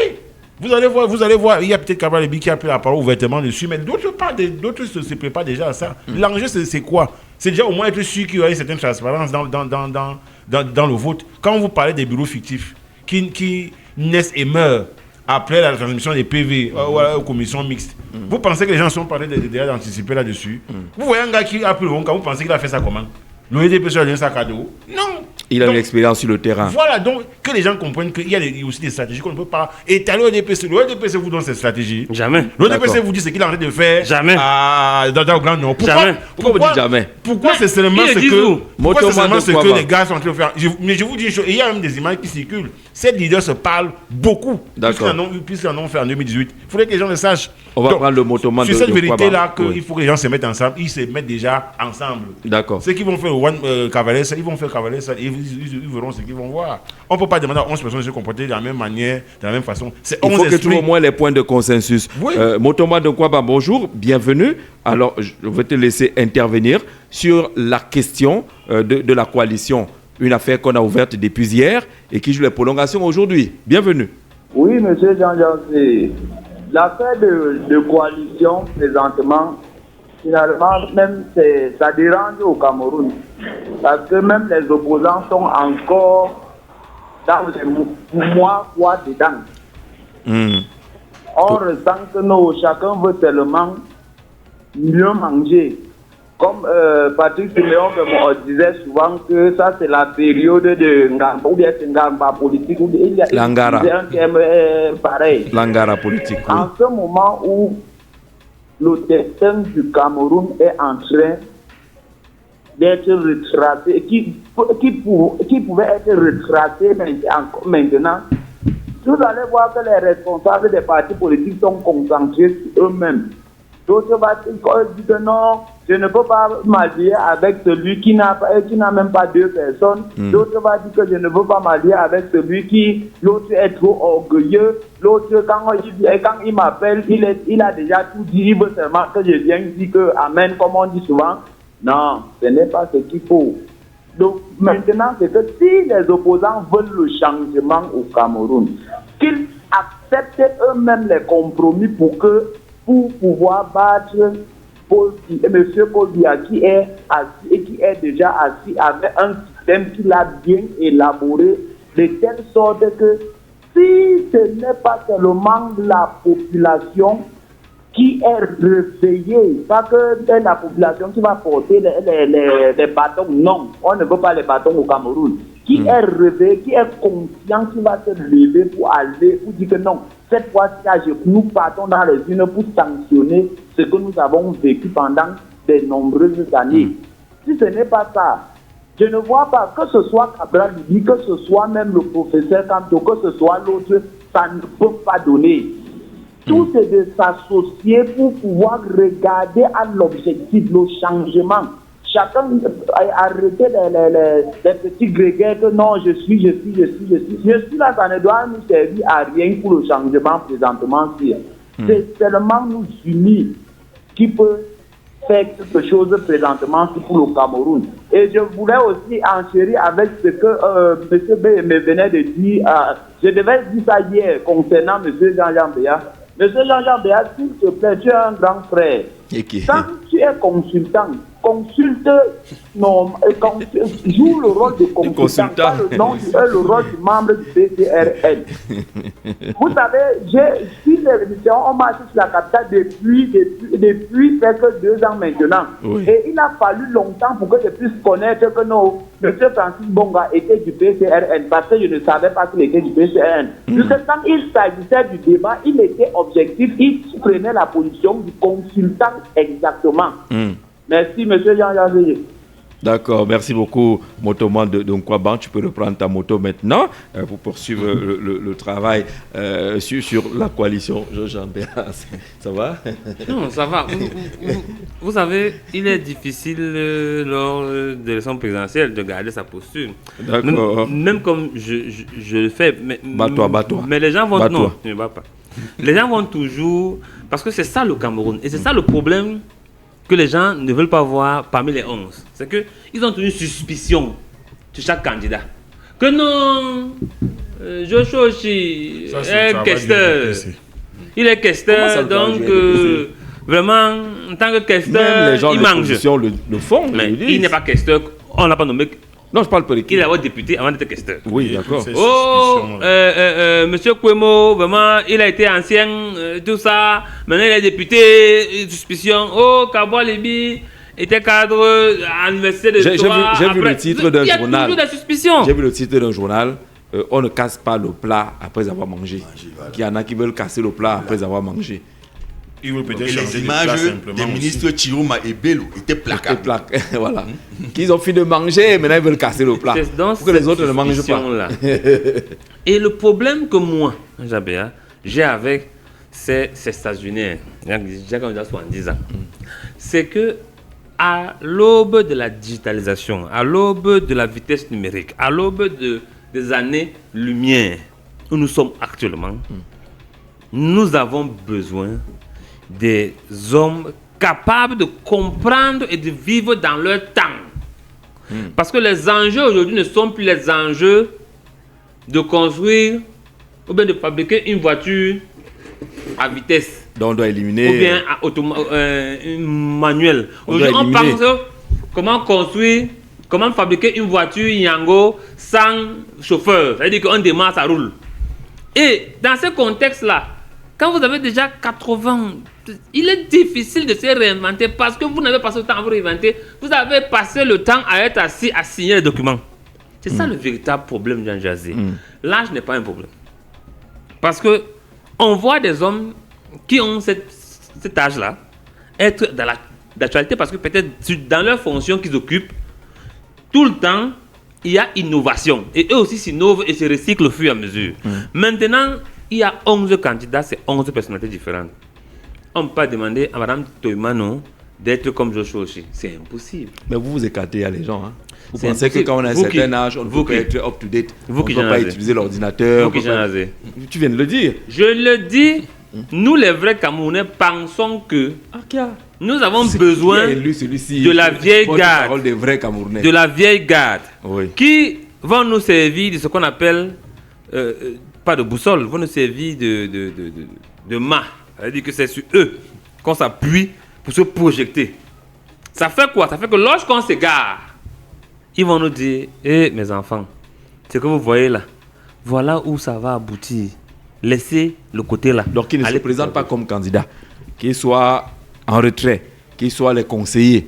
Speaker 2: vous allez voir, il y a peut-être Cabral Ebi qui a pris la parole ouvertement dessus, mais d'autres se préparent déjà à ça. L'enjeu, c'est quoi? C'est déjà au moins être sûr qu'il y aura une certaine transparence dans le vote. Quand vous parlez des bureaux fictifs qui naissent et meurent après la transmission des PV aux commissions mixtes, vous pensez que les gens sont parlés déjà d'anticiper là-dessus? Vous voyez un gars qui a pris le bon cas, vous pensez qu'il a fait ça comment? Le EDP sur un sac à dos? Non!
Speaker 1: Il a
Speaker 2: Donc,
Speaker 1: une expérience sur le terrain.
Speaker 2: Voilà, donc que les gens comprennent qu'il y a aussi des stratégies qu'on ne peut pas étaler au DPC. Le DPC vous donne cette stratégie.
Speaker 3: Jamais.
Speaker 2: Le DPC
Speaker 1: D'accord.
Speaker 2: vous dit ce qu'il est en train de faire.
Speaker 3: Jamais.
Speaker 2: Dans le grand nord.
Speaker 3: Jamais.
Speaker 1: Pourquoi vous dites jamais?
Speaker 2: Pourquoi c'est seulement
Speaker 3: ils le
Speaker 2: ce
Speaker 3: disent
Speaker 2: que,
Speaker 3: où?
Speaker 2: pourquoi c'est seulement ce que
Speaker 1: Motoman de
Speaker 2: les gars sont en train de faire? Mais je vous dis une chose, il y a même des images qui circulent. Ces leaders se parlent beaucoup.
Speaker 1: D'accord.
Speaker 2: Puisqu'ils en ont fait en 2018. Il faudrait que les gens le sachent.
Speaker 1: On va
Speaker 2: Donc,
Speaker 1: prendre le Motoman
Speaker 2: sur
Speaker 1: de
Speaker 2: cette
Speaker 1: Kwaba.
Speaker 2: vérité-là,
Speaker 1: Oui.
Speaker 2: qu'il faut que les gens se mettent ensemble. Ils se mettent déjà ensemble.
Speaker 1: D'accord.
Speaker 2: Ceux qui vont faire One Cavalier, ils vont faire Cavalier, ils verront ce qu'ils vont voir. On ne peut pas demander à 11 personnes de se comporter de la même manière, de la même façon. C'est
Speaker 1: Il
Speaker 2: 11
Speaker 1: faut que tu aies
Speaker 2: esprits.
Speaker 1: au moins les points de consensus.
Speaker 2: Oui.
Speaker 1: Motoman de Kwaba, bonjour, bienvenue. Alors, je vais te laisser intervenir sur la question de la coalition. Une affaire qu'on a ouverte depuis hier et qui joue les prolongations aujourd'hui. Bienvenue.
Speaker 8: Oui, monsieur Jean-Jean, l'affaire de coalition présentement, finalement, même ça dérange au Cameroun. Parce que même les opposants sont encore dans les mois quoi dedans. On ressent que chacun veut tellement mieux manger. Comme Patrick Siméon disait souvent que ça c'est la période de Ngamba, ou bien c'est Ngamba politique, ou bien il y a
Speaker 1: Langara.
Speaker 8: un terme pareil.
Speaker 1: Langara politique. Oui.
Speaker 8: En ce moment où le destin du Cameroun est en train d'être retracé, qui pouvait être retracé maintenant, vous allez voir que les responsables des partis politiques sont concentrés sur eux-mêmes. D'autres vont dire que non, je ne peux pas m'allier avec celui qui n'a même pas deux personnes. D'autres vont dire que je ne veux pas m'allier avec celui qui, l'autre est trop orgueilleux. L'autre, quand il m'appelle, il a déjà tout dit, il veut seulement que je vienne dire que Amen, comme on dit souvent. Non, ce n'est pas ce qu'il faut. Donc maintenant, c'est que si les opposants veulent le changement au Cameroun, qu'ils acceptent eux-mêmes les compromis pour pouvoir battre M. Paul Biya qui est assis et qui est déjà assis avec un système qu'il a bien élaboré de telle sorte que si ce n'est pas seulement la population qui est réveillée, pas que c'est la population qui va porter les bâtons, non, on ne veut pas les bâtons au Cameroun, qui est réveillée, qui est conscient, qui va se lever pour aller, pour dire que non, cette fois-ci, nous partons dans les urnes pour sanctionner ce que nous avons vécu pendant de nombreuses années. Si ce n'est pas ça, je ne vois pas que ce soit Cabral Libi, que ce soit même le professeur Kanto, que ce soit l'autre, ça ne peut pas donner. Tout c'est de s'associer pour pouvoir regarder à l'objectif, le changement. Chacun arrêter les petits grégaires que non, je suis là, ça ne doit nous servir à rien pour le changement présentement. C'est seulement nous unir qui peut faire quelque chose présentement pour le Cameroun. Et je voulais aussi enchérir avec ce que M. B me venait de dire. Je devais dire ça hier concernant M. Jean-Jean Béa. Monsieur Jean-Jean Béa, s'il te plaît, tu es un grand frère. Quand tu es consultant, consulte, joue le rôle de consultant, pas le rôle du membre du PCRN. Vous savez, si l'émission, on marche sur la capitale depuis presque 2 ans maintenant. Oui. Et il a fallu longtemps pour que je puisse connaître que non, M. Francis Bonga était du PCRN, parce que je ne savais pas qu'il était du PCRN. Parce que quand il s'agissait du débat, il était objectif, il prenait la position du consultant exactement. Merci, M. Jean-Jean.
Speaker 1: D'accord, merci beaucoup, Motoman de Nkwaban. Tu peux reprendre ta moto maintenant pour poursuivre le travail sur la coalition. Jean Béas, ça va?
Speaker 3: Non, ça va. Vous savez, il est difficile lors de l'élection présidentielle de garder sa posture.
Speaker 1: D'accord.
Speaker 3: Même comme je le fais.
Speaker 1: Bats-toi.
Speaker 3: Mais les gens vont... Non, je ne bats pas. Les gens vont toujours... Parce que c'est ça le Cameroun. Et c'est ça le problème que les gens ne veulent pas voir parmi les 11. C'est qu'ils ont une suspicion sur chaque candidat. Que non, Joshua aussi est questeur. Il est questeur, donc vraiment, en tant que questeur, il mange.
Speaker 1: Le fond,
Speaker 3: mais il n'est pas questeur, on ne l'a pas nommé.
Speaker 1: Non, je parle pour l'équipe.
Speaker 3: Il est d'abord député avant d'être questeur.
Speaker 1: Oui, d'accord.
Speaker 3: Monsieur Kwemo, vraiment, il a été ancien, tout ça. Maintenant, il est député, suspicion. Kabwa Libi, était cadre à l'université de Torah.
Speaker 1: J'ai vu le titre d'un journal.
Speaker 3: Il y a toujours des suspicions.
Speaker 1: J'ai vu le titre d'un journal. On ne casse pas le plat après avoir mangé. Voilà. Il y en a qui veulent casser le plat après avoir mangé.
Speaker 2: Il veut peut-être
Speaker 4: Et
Speaker 2: changer
Speaker 4: les
Speaker 2: de plat
Speaker 4: images
Speaker 2: simplement
Speaker 4: des
Speaker 2: aussi.
Speaker 4: ministres Chiroma et Bello étaient plaquables.
Speaker 1: Voilà. Qu'ils ont fini de manger, maintenant ils veulent casser le plat.
Speaker 3: C'est dans
Speaker 1: pour que les autres ne
Speaker 3: cette
Speaker 1: mangent pas.
Speaker 3: suspicion-là. Et le problème que moi, Jabéa, j'ai avec ces États-Unis, j'ai comme 70 ans, c'est que à l'aube de la digitalisation, à l'aube de la vitesse numérique, à l'aube des années-lumière où nous sommes actuellement, nous avons besoin des hommes capables de comprendre et de vivre dans leur temps. Parce que les enjeux aujourd'hui ne sont plus les enjeux de construire ou bien de fabriquer une voiture à vitesse.
Speaker 1: Donc on doit éliminer.
Speaker 3: Ou bien manuel. Aujourd'hui, on pense comment construire, comment fabriquer une voiture Yango sans chauffeur. C'est-à-dire qu'on démarre, ça roule. Et dans ce contexte-là, quand vous avez déjà 80 ans, il est difficile de se réinventer parce que vous n'avez pas ce temps à vous réinventer. Vous avez passé le temps à être assis à signer les documents. C'est ça le véritable problème, Jean Jazé. L'âge n'est pas un problème. Parce que on voit des hommes qui ont cet âge-là être dans l'actualité parce que peut-être dans leur fonction qu'ils occupent, tout le temps, il y a innovation. Et eux aussi s'innovent et se recyclent au fur et à mesure. Maintenant, il y a 11 candidats, c'est 11 personnalités différentes. On ne peut pas demander à Mme Toymano d'être comme Joshua Oshie. C'est impossible.
Speaker 1: Mais vous vous écartez à les gens. Hein. Vous
Speaker 3: C'est
Speaker 1: pensez
Speaker 3: impossible.
Speaker 1: que quand on a un
Speaker 3: Vous
Speaker 1: certain
Speaker 3: qui-
Speaker 1: âge, on ne
Speaker 3: vous
Speaker 1: peut pas
Speaker 3: qui-
Speaker 1: être up-to-date.
Speaker 3: vous
Speaker 1: On
Speaker 3: qui
Speaker 1: ne peut pas
Speaker 3: généralisez.
Speaker 1: utiliser l'ordinateur.
Speaker 3: Vous qui
Speaker 1: on peut pas-
Speaker 3: généralisez.
Speaker 1: Tu viens de le dire.
Speaker 3: Je le dis, nous les vrais Camerounais pensons que nous avons besoin
Speaker 1: Qui a élu celui-ci
Speaker 3: de la vieille garde.
Speaker 1: Parole des vrais Camerounais.
Speaker 3: de la vieille garde
Speaker 1: Oui.
Speaker 3: qui vont nous servir de ce qu'on appelle, pas de boussole, vont nous servir de mât. Ça veut dire que c'est sur eux qu'on s'appuie pour se projeter. Ça fait quoi? Ça fait que lorsqu'on s'égare, ils vont nous dire, mes enfants, ce que vous voyez là, voilà où ça va aboutir. Laissez le côté là.
Speaker 1: Donc, qui ne se
Speaker 3: Allez-
Speaker 1: présente pas comme candidat, qu'il soit en retrait, qu'il soit les conseillers.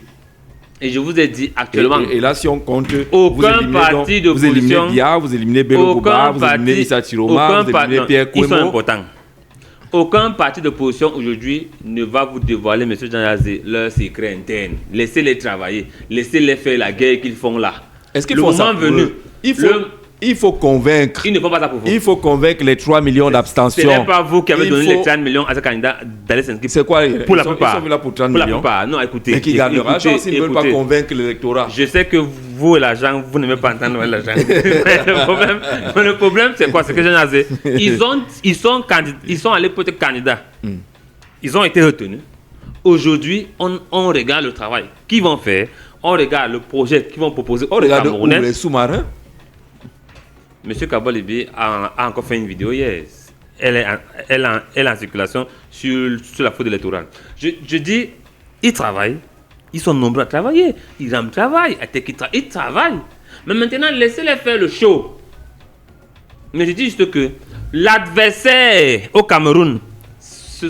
Speaker 3: Et je vous ai dit actuellement,
Speaker 1: Et là, si on compte,
Speaker 3: Aucun
Speaker 1: vous éliminez
Speaker 3: parti
Speaker 1: donc, vous éliminez
Speaker 3: d'opposition,
Speaker 1: Bia, vous éliminez Bello Kouba, vous éliminez Issa Chiroma, vous éliminez Pierre
Speaker 3: ils sont
Speaker 1: Kouemo.
Speaker 3: importants. Aucun parti d'opposition aujourd'hui ne va vous dévoiler, M. Jean Jazé, leur secret interne. Laissez-les travailler. Laissez-les faire la guerre qu'ils font là.
Speaker 1: Est-ce qu'il
Speaker 3: Le
Speaker 1: faut ça
Speaker 3: moment
Speaker 1: pour
Speaker 3: venu,
Speaker 1: eux? Il faut convaincre.
Speaker 3: ils ne font pas ça pour vous.
Speaker 1: Il faut convaincre les 3 millions
Speaker 3: Ce
Speaker 1: d'abstention.
Speaker 3: n'est pas vous qui avez
Speaker 1: Il
Speaker 3: donné
Speaker 1: faut-
Speaker 3: les 30 millions à ce candidat d'aller s'inscrire.
Speaker 1: C'est quoi
Speaker 3: Pour la
Speaker 1: ils
Speaker 3: plupart.
Speaker 1: sont là pour 30
Speaker 3: Pour la
Speaker 1: millions.
Speaker 3: plupart. Non, écoutez.
Speaker 1: Et qui gagnent leur argent
Speaker 3: écoutez,
Speaker 1: s'ils ne veulent pas
Speaker 3: écoutez.
Speaker 1: convaincre l'électorat.
Speaker 3: Je sais que vous et l'argent, vous n'aimez pas entendre l'argent. le problème, c'est quoi? C'est que Jean Jazé, ils sont allés pour être candidats. Ils ont été retenus. Aujourd'hui, on regarde le travail qu'ils vont faire. On regarde le projet qu'ils vont proposer
Speaker 1: On
Speaker 3: aux
Speaker 1: regarde où
Speaker 3: Camerounais.
Speaker 1: les sous-marins.
Speaker 3: Monsieur Kabalibi a encore fait une vidéo hier. Elle est en circulation sur la faute électorale. Je dis, ils travaillent. Ils sont nombreux à travailler. Ils aiment travailler. Ils travaillent. Mais maintenant, laissez-les faire le show. Mais je dis juste que l'adversaire au Cameroun, ce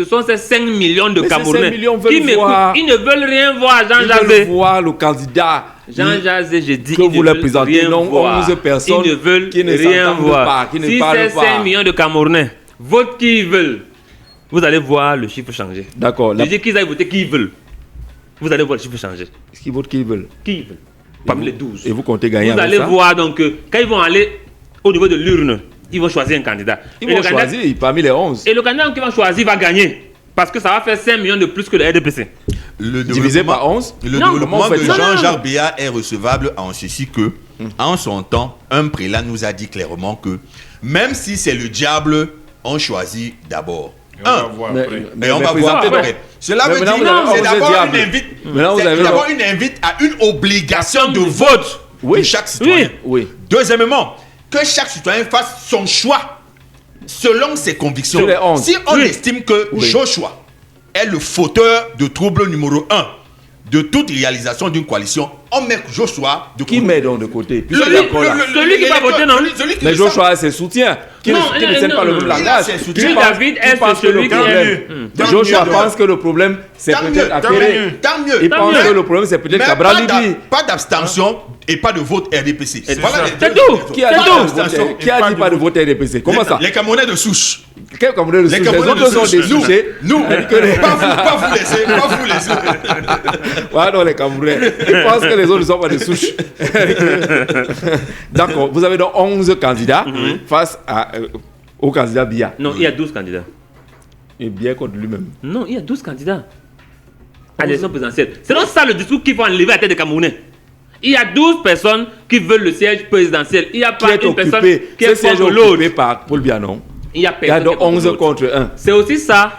Speaker 3: sont ces 5 millions de
Speaker 1: Mais ces 5
Speaker 3: Camerounais
Speaker 1: millions veulent
Speaker 3: qui m'écoutent.
Speaker 1: voir.
Speaker 3: Ils ne veulent rien voir, Jean
Speaker 1: Ils
Speaker 3: Jazé.
Speaker 1: veulent voir le candidat.
Speaker 3: Jean Jazé, j'ai dit
Speaker 1: Que
Speaker 3: ils
Speaker 1: vous
Speaker 3: ne
Speaker 1: leur
Speaker 3: veulent
Speaker 1: présentez,
Speaker 3: rien
Speaker 1: non
Speaker 3: voir.
Speaker 1: 11 personnes
Speaker 3: Ils ne veulent
Speaker 1: qui ne
Speaker 3: rien
Speaker 1: s'entendent
Speaker 3: voir.
Speaker 1: pas, qui ne
Speaker 3: Si
Speaker 1: parlent
Speaker 3: c'est
Speaker 1: pas.
Speaker 3: 5 millions de Camerounais, votent qui ils veulent. Vous allez voir le chiffre changer.
Speaker 1: D'accord.
Speaker 3: Je dis qu'ils aillent voter qui ils veulent. Vous allez voir le chiffre changer.
Speaker 1: Est-ce qu'ils votent qu'ils veulent?
Speaker 3: Qui ils veulent. Parmi les 12.
Speaker 1: Et vous comptez gagner
Speaker 3: Vous
Speaker 1: avec
Speaker 3: allez
Speaker 1: ça?
Speaker 3: voir donc quand ils vont aller au niveau de l'urne, ils vont choisir un candidat.
Speaker 1: Ils
Speaker 3: Et
Speaker 1: vont
Speaker 3: le candidat-
Speaker 1: choisir parmi les 11.
Speaker 3: Et le candidat qu'ils vont choisir va gagner. Parce que ça va faire 5 millions de plus que le RDPC.
Speaker 4: Le
Speaker 1: Divisé
Speaker 4: développement-
Speaker 1: par 11.
Speaker 4: Le
Speaker 3: Non,
Speaker 4: développement
Speaker 1: comment on fait
Speaker 4: de
Speaker 1: ça?
Speaker 4: Jean-Jacques Béat est recevable en ceci que, en son temps, un prélat nous a dit clairement que même si c'est le diable, on choisit d'abord.
Speaker 2: On va voir
Speaker 1: Mais-
Speaker 2: après.
Speaker 1: mais-
Speaker 4: Et on
Speaker 1: mais
Speaker 4: va voir
Speaker 1: présentez
Speaker 4: après.
Speaker 1: donc.
Speaker 4: Cela
Speaker 1: Mais
Speaker 4: veut
Speaker 1: maintenant,
Speaker 4: dire
Speaker 1: vous avez
Speaker 4: c'est
Speaker 1: 11
Speaker 4: d'abord
Speaker 1: diables.
Speaker 4: une invite.
Speaker 1: Maintenant, vous
Speaker 4: C'est
Speaker 1: avez
Speaker 4: d'abord une invite à une obligation de vote
Speaker 1: Oui.
Speaker 4: de chaque citoyen.
Speaker 1: Oui.
Speaker 4: Deuxièmement, que chaque citoyen fasse son choix selon ses convictions.
Speaker 1: Sur les 11.
Speaker 4: Si on
Speaker 3: Oui.
Speaker 4: estime que
Speaker 1: Oui.
Speaker 4: Joshua est le fauteur de trouble numéro 1 de toute réalisation d'une coalition, on met Joshua de côté.
Speaker 1: Qui met donc de côté?
Speaker 3: Celui qui va voter, non?
Speaker 1: Mais Joshua a ses soutiens. Qui ne tiennent pas le même langage.
Speaker 3: David est celui qui est.
Speaker 1: Joshua pense que le problème, c'est peut-être Akere.
Speaker 4: Tant mieux.
Speaker 1: Il pense que le problème, c'est peut-être Cabral Libye.
Speaker 4: Pas d'abstention et pas de vote RDPC.
Speaker 3: C'est tout.
Speaker 1: Qui a dit pas de vote RDPC? Comment ça?
Speaker 4: Les Camerounais de souche.
Speaker 1: Quels Camerounais de souche? Les autres sont des souches.
Speaker 4: Nous, pas vous laisser.
Speaker 1: Ouais, non, les Camerounais. Ils pensent que les autres ne sont pas des souches. D'accord. Vous avez donc 11 candidats face au candidat Biya.
Speaker 3: Non, il y a 12 candidats.
Speaker 1: Et Biya contre lui-même.
Speaker 3: Non, il y a 12 candidats à l'élection présidentielle. C'est donc ça le discours qu'il faut enlever à la tête des Camerounais. Il y a 12 personnes qui veulent le siège présidentiel. Il n'y a pas une personne qui est contre l'autre.
Speaker 1: Par Paul Biya, non?
Speaker 3: Il y a
Speaker 1: donc 11 contre 1.
Speaker 3: C'est aussi ça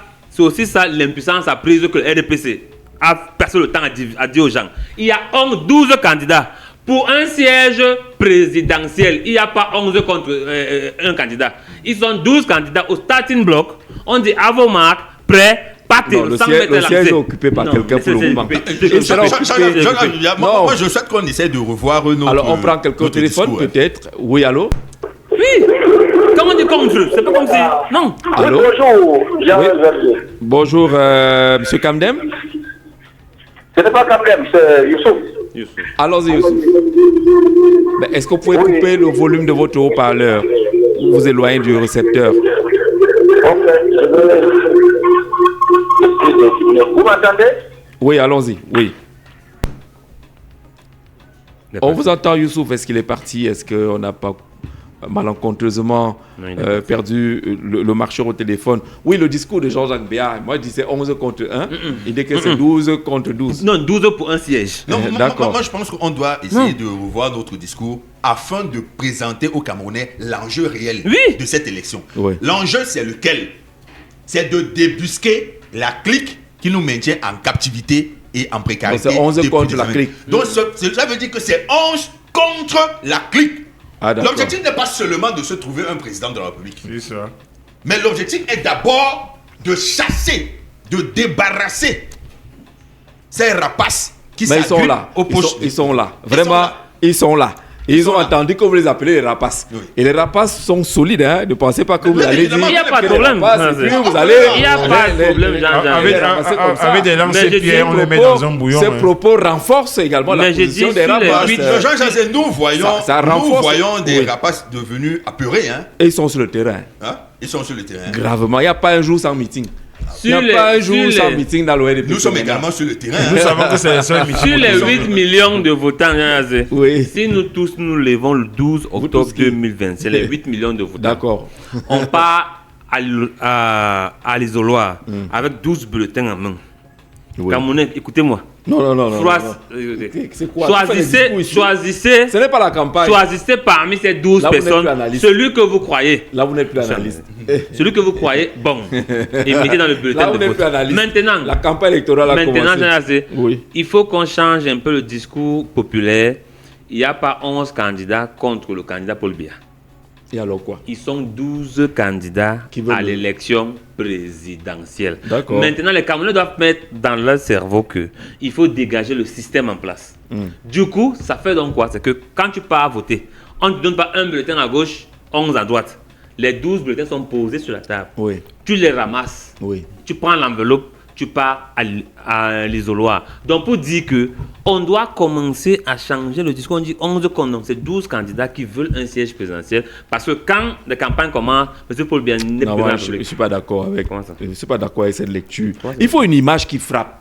Speaker 3: l'impuissance à prise que le RDPC a passé le temps à dire aux gens. Il y a 12 candidats. Pour un siège présidentiel, il n'y a pas 11 contre un candidat. Ils sont 12 candidats au starting block. On dit à vos marques, prêts, partez.
Speaker 1: Le siège est occupé par quelqu'un pour le moment.
Speaker 4: Moi, je souhaite qu'on essaie de revoir notre.
Speaker 1: Alors, on prend quelqu'un au téléphone, peut-être. Oui, allô?
Speaker 3: Oui. Comment on dit contre? C'est pas comme si. Non.
Speaker 1: Allô?
Speaker 9: Bonjour,
Speaker 1: oui. Bonjour, monsieur Kamdem.
Speaker 9: Ce n'est pas Kamdem, c'est Youssouf.
Speaker 1: Allons-y, Youssouf. Est-ce que vous pouvez couper le volume de votre haut-parleur ou vous éloigner du récepteur?
Speaker 9: Vous m'entendez?
Speaker 1: Oui, allons-y, oui. On vous entend, Youssouf. Est-ce qu'il est parti? Est-ce qu'on n'a pas malencontreusement perdu le marcheur au téléphone? Oui, le discours de Jean-Jacques Béard, moi je disais 11 contre 1, il dit que c'est 12 contre 12.
Speaker 3: Non, 12 pour un siège.
Speaker 4: Non, moi je pense qu'on doit essayer de revoir notre discours afin de présenter aux Camerounais l'enjeu réel de cette élection. Oui. L'enjeu, c'est lequel? C'est de débusquer la clique qui nous maintient en captivité et en précarité.
Speaker 1: Donc c'est 11 contre la clique.
Speaker 4: Donc ça veut dire que c'est 11 contre la clique. L'objectif n'est pas seulement de se trouver un président de la République.
Speaker 2: C'est ça.
Speaker 4: Mais l'objectif est d'abord de chasser, de débarrasser ces rapaces qui s'agrippent aux poches.
Speaker 1: Ils sont là. Vraiment, ils sont là. Ils ont entendu que vous les appelez les rapaces. Oui. Et les rapaces sont solides. Hein? Ne pensez pas que vous allez dire.
Speaker 3: Il n'y a pas de problème.
Speaker 1: Il
Speaker 3: n'y a pas de problème.
Speaker 2: Avec des lancers-pierres, on les met dans un bouillon.
Speaker 1: Ces propos renforcent également la position des rapaces.
Speaker 4: Nous voyons des rapaces devenus apeurés.
Speaker 1: Et ils sont sur le terrain.
Speaker 4: Ils sont sur le terrain.
Speaker 1: Gravement. Il n'y a pas un jour sans meeting. Il n'y a pas un jour sans meeting dans l'ORDP.
Speaker 4: Nous sommes également sur le terrain.
Speaker 2: Nous savons que c'est le seul meeting.
Speaker 3: Sur les 8 millions de votants, si nous tous nous levons le 12 octobre 2020, c'est les 8 millions de votants.
Speaker 1: D'accord.
Speaker 3: On part à l'isoloir avec 12 bulletins en main. Camerounais, écoutez-moi.
Speaker 1: Non.
Speaker 3: C'est quoi? Choisissez.
Speaker 1: Ce n'est pas la campagne.
Speaker 3: Choisissez parmi ces 12 personnes celui que vous croyez.
Speaker 1: Là, vous n'êtes plus analyste.
Speaker 3: Celui que vous croyez bon. Et mettez dans le bulletin de vote. Maintenant,
Speaker 1: la campagne électorale a commencé.
Speaker 3: Il faut qu'on change un peu le discours populaire. Il n'y a pas 11 candidats contre le candidat Paul Biya.
Speaker 1: Et alors quoi?
Speaker 3: Ils sont 12 candidats à l'élection présidentielle.
Speaker 1: D'accord.
Speaker 3: Maintenant, les Camerounais doivent mettre dans leur cerveau qu'il faut dégager le système en place. Du coup, ça fait donc quoi? C'est que quand tu pars voter, on ne te donne pas un bulletin à gauche, 11 à droite. Les 12 bulletins sont posés sur la table.
Speaker 1: Oui.
Speaker 3: Tu les ramasses.
Speaker 1: Oui.
Speaker 3: Tu prends l'enveloppe, tu pars à l'isoloir. Donc, pour dire qu'on doit commencer à changer le discours, on dit 11 contre 11. C'est 12 candidats qui veulent un siège présidentiel. Parce que quand les campagnes commencent, M. Paul Biya n'est plus
Speaker 1: là. Je ne suis pas d'accord avec cette lecture. Il faut une image qui frappe.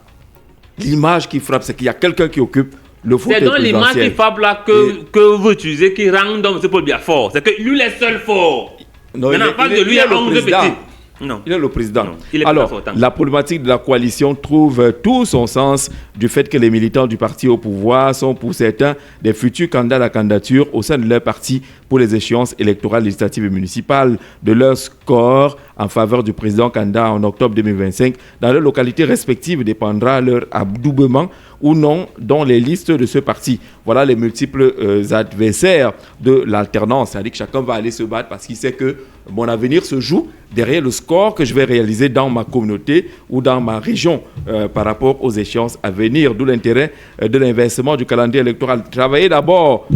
Speaker 1: L'image qui frappe, c'est qu'il y a quelqu'un qui occupe le fauteuil présidentiel.
Speaker 3: C'est dans l'image qui frappe là que vous utilisez qui rend donc M. Paul Biya fort. C'est que lui, il est seul fort.
Speaker 1: Non,
Speaker 3: mais en face de lui, il y a 11 petits.
Speaker 1: Non. Il est le président.
Speaker 3: Non, il est
Speaker 1: alors, la problématique de la coalition trouve tout son sens du fait que les militants du parti au pouvoir sont pour certains des futurs candidats à la candidature au sein de leur parti pour les échéances électorales législatives et municipales. De leur score en faveur du président candidat en octobre 2025 dans leurs localités respectives dépendra leur adoubement ou non dans les listes de ce parti. Voilà les multiples adversaires de l'alternance. C'est-à-dire que chacun va aller se battre parce qu'il sait que mon avenir se joue derrière le score que je vais réaliser dans ma communauté ou dans ma région par rapport aux échéances à venir. D'où l'intérêt de l'inversement du calendrier électoral. Travaillez d'abord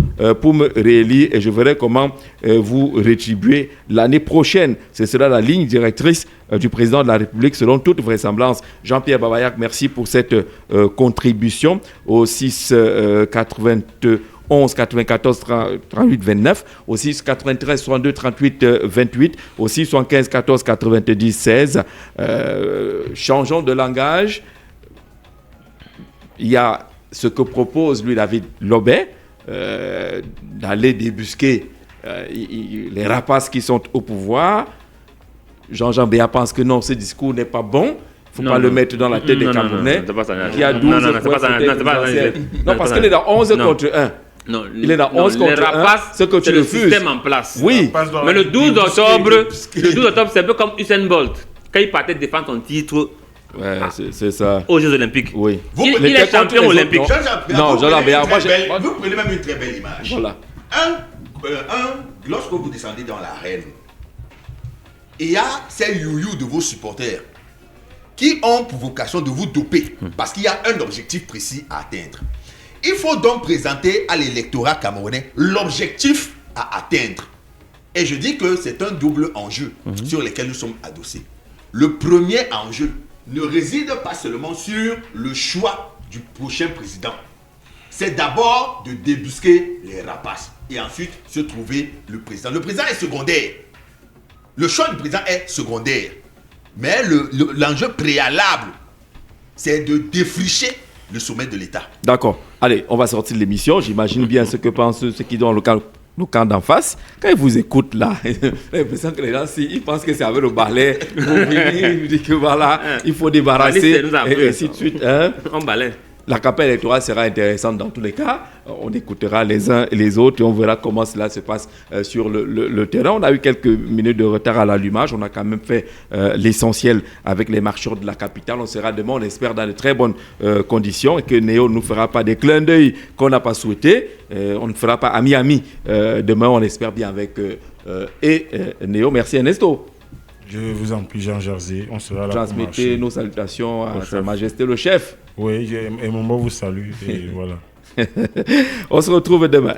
Speaker 1: pour me réélire et je verrai comment vous rétribuer l'année prochaine. C'est cela la ligne directrice du président de la République selon toute vraisemblance. Jean-Pierre Babayak, merci pour cette contribution au 6 91 94 38 29, au 6 93 62 38 28, au 6 75 14 90 16. Changeons de langage. Il y a ce que propose lui David Lobet, d'aller débusquer les rapaces qui sont au pouvoir. Jean-Jean Béa pense que non, ce discours n'est pas bon. Il ne faut pas le mettre dans la tête des Camerounais. Qui a 12 non, parce qu'il est dans 11 contre 1.
Speaker 3: Non,
Speaker 1: il est dans 11 contre 1. Ce que tu
Speaker 3: le
Speaker 1: refuses.
Speaker 3: système en place.
Speaker 1: Oui.
Speaker 3: Mais le 12 octobre, c'est un peu comme Usain Bolt. Quand il partait défendre son titre.
Speaker 1: Ouais, c'est ça.
Speaker 3: Aux Jeux Olympiques.
Speaker 1: Oui.
Speaker 3: Il est champion olympique.
Speaker 1: Non,
Speaker 4: vous prenez même une très belle image.
Speaker 1: Voilà.
Speaker 4: Lorsque vous descendez dans l'arène, il y a ces you-you de vos supporters qui ont pour vocation de vous doper parce qu'il y a un objectif précis à atteindre. Il faut donc présenter à l'électorat camerounais l'objectif à atteindre. Et je dis que c'est un double enjeu sur lequel nous sommes adossés. Le premier enjeu ne réside pas seulement sur le choix du prochain président. C'est d'abord de débusquer les rapaces et ensuite se trouver le président. Le président est secondaire. Le choix du président est secondaire. Mais l'enjeu préalable, c'est de défricher le sommet de l'État.
Speaker 1: D'accord. Allez, on va sortir de l'émission. J'imagine bien ce que pensent ceux qui sont dans le camp d'en face. Quand ils vous écoutent là, j'ai l'impression que les gens, ils pensent que c'est avec le balai. Ils disent que voilà, il faut débarrasser et ainsi de suite. Hein?
Speaker 3: On balaie.
Speaker 1: La campagne électorale sera intéressante dans tous les cas. On écoutera les uns et les autres et on verra comment cela se passe sur le terrain. On a eu quelques minutes de retard à l'allumage. On a quand même fait l'essentiel avec les marcheurs de la capitale. On sera demain, on espère, dans de très bonnes conditions et que Néo ne nous fera pas des clins d'œil qu'on n'a pas souhaité. On ne fera pas ami-ami. Demain, on espère bien avec Néo. Merci Ernesto.
Speaker 2: Je vous en prie, Jean Jersey. On sera là.
Speaker 1: Transmettez nos salutations à Sa Majesté le chef.
Speaker 2: Oui, et mon mot vous salue. Et voilà.
Speaker 1: On se retrouve demain.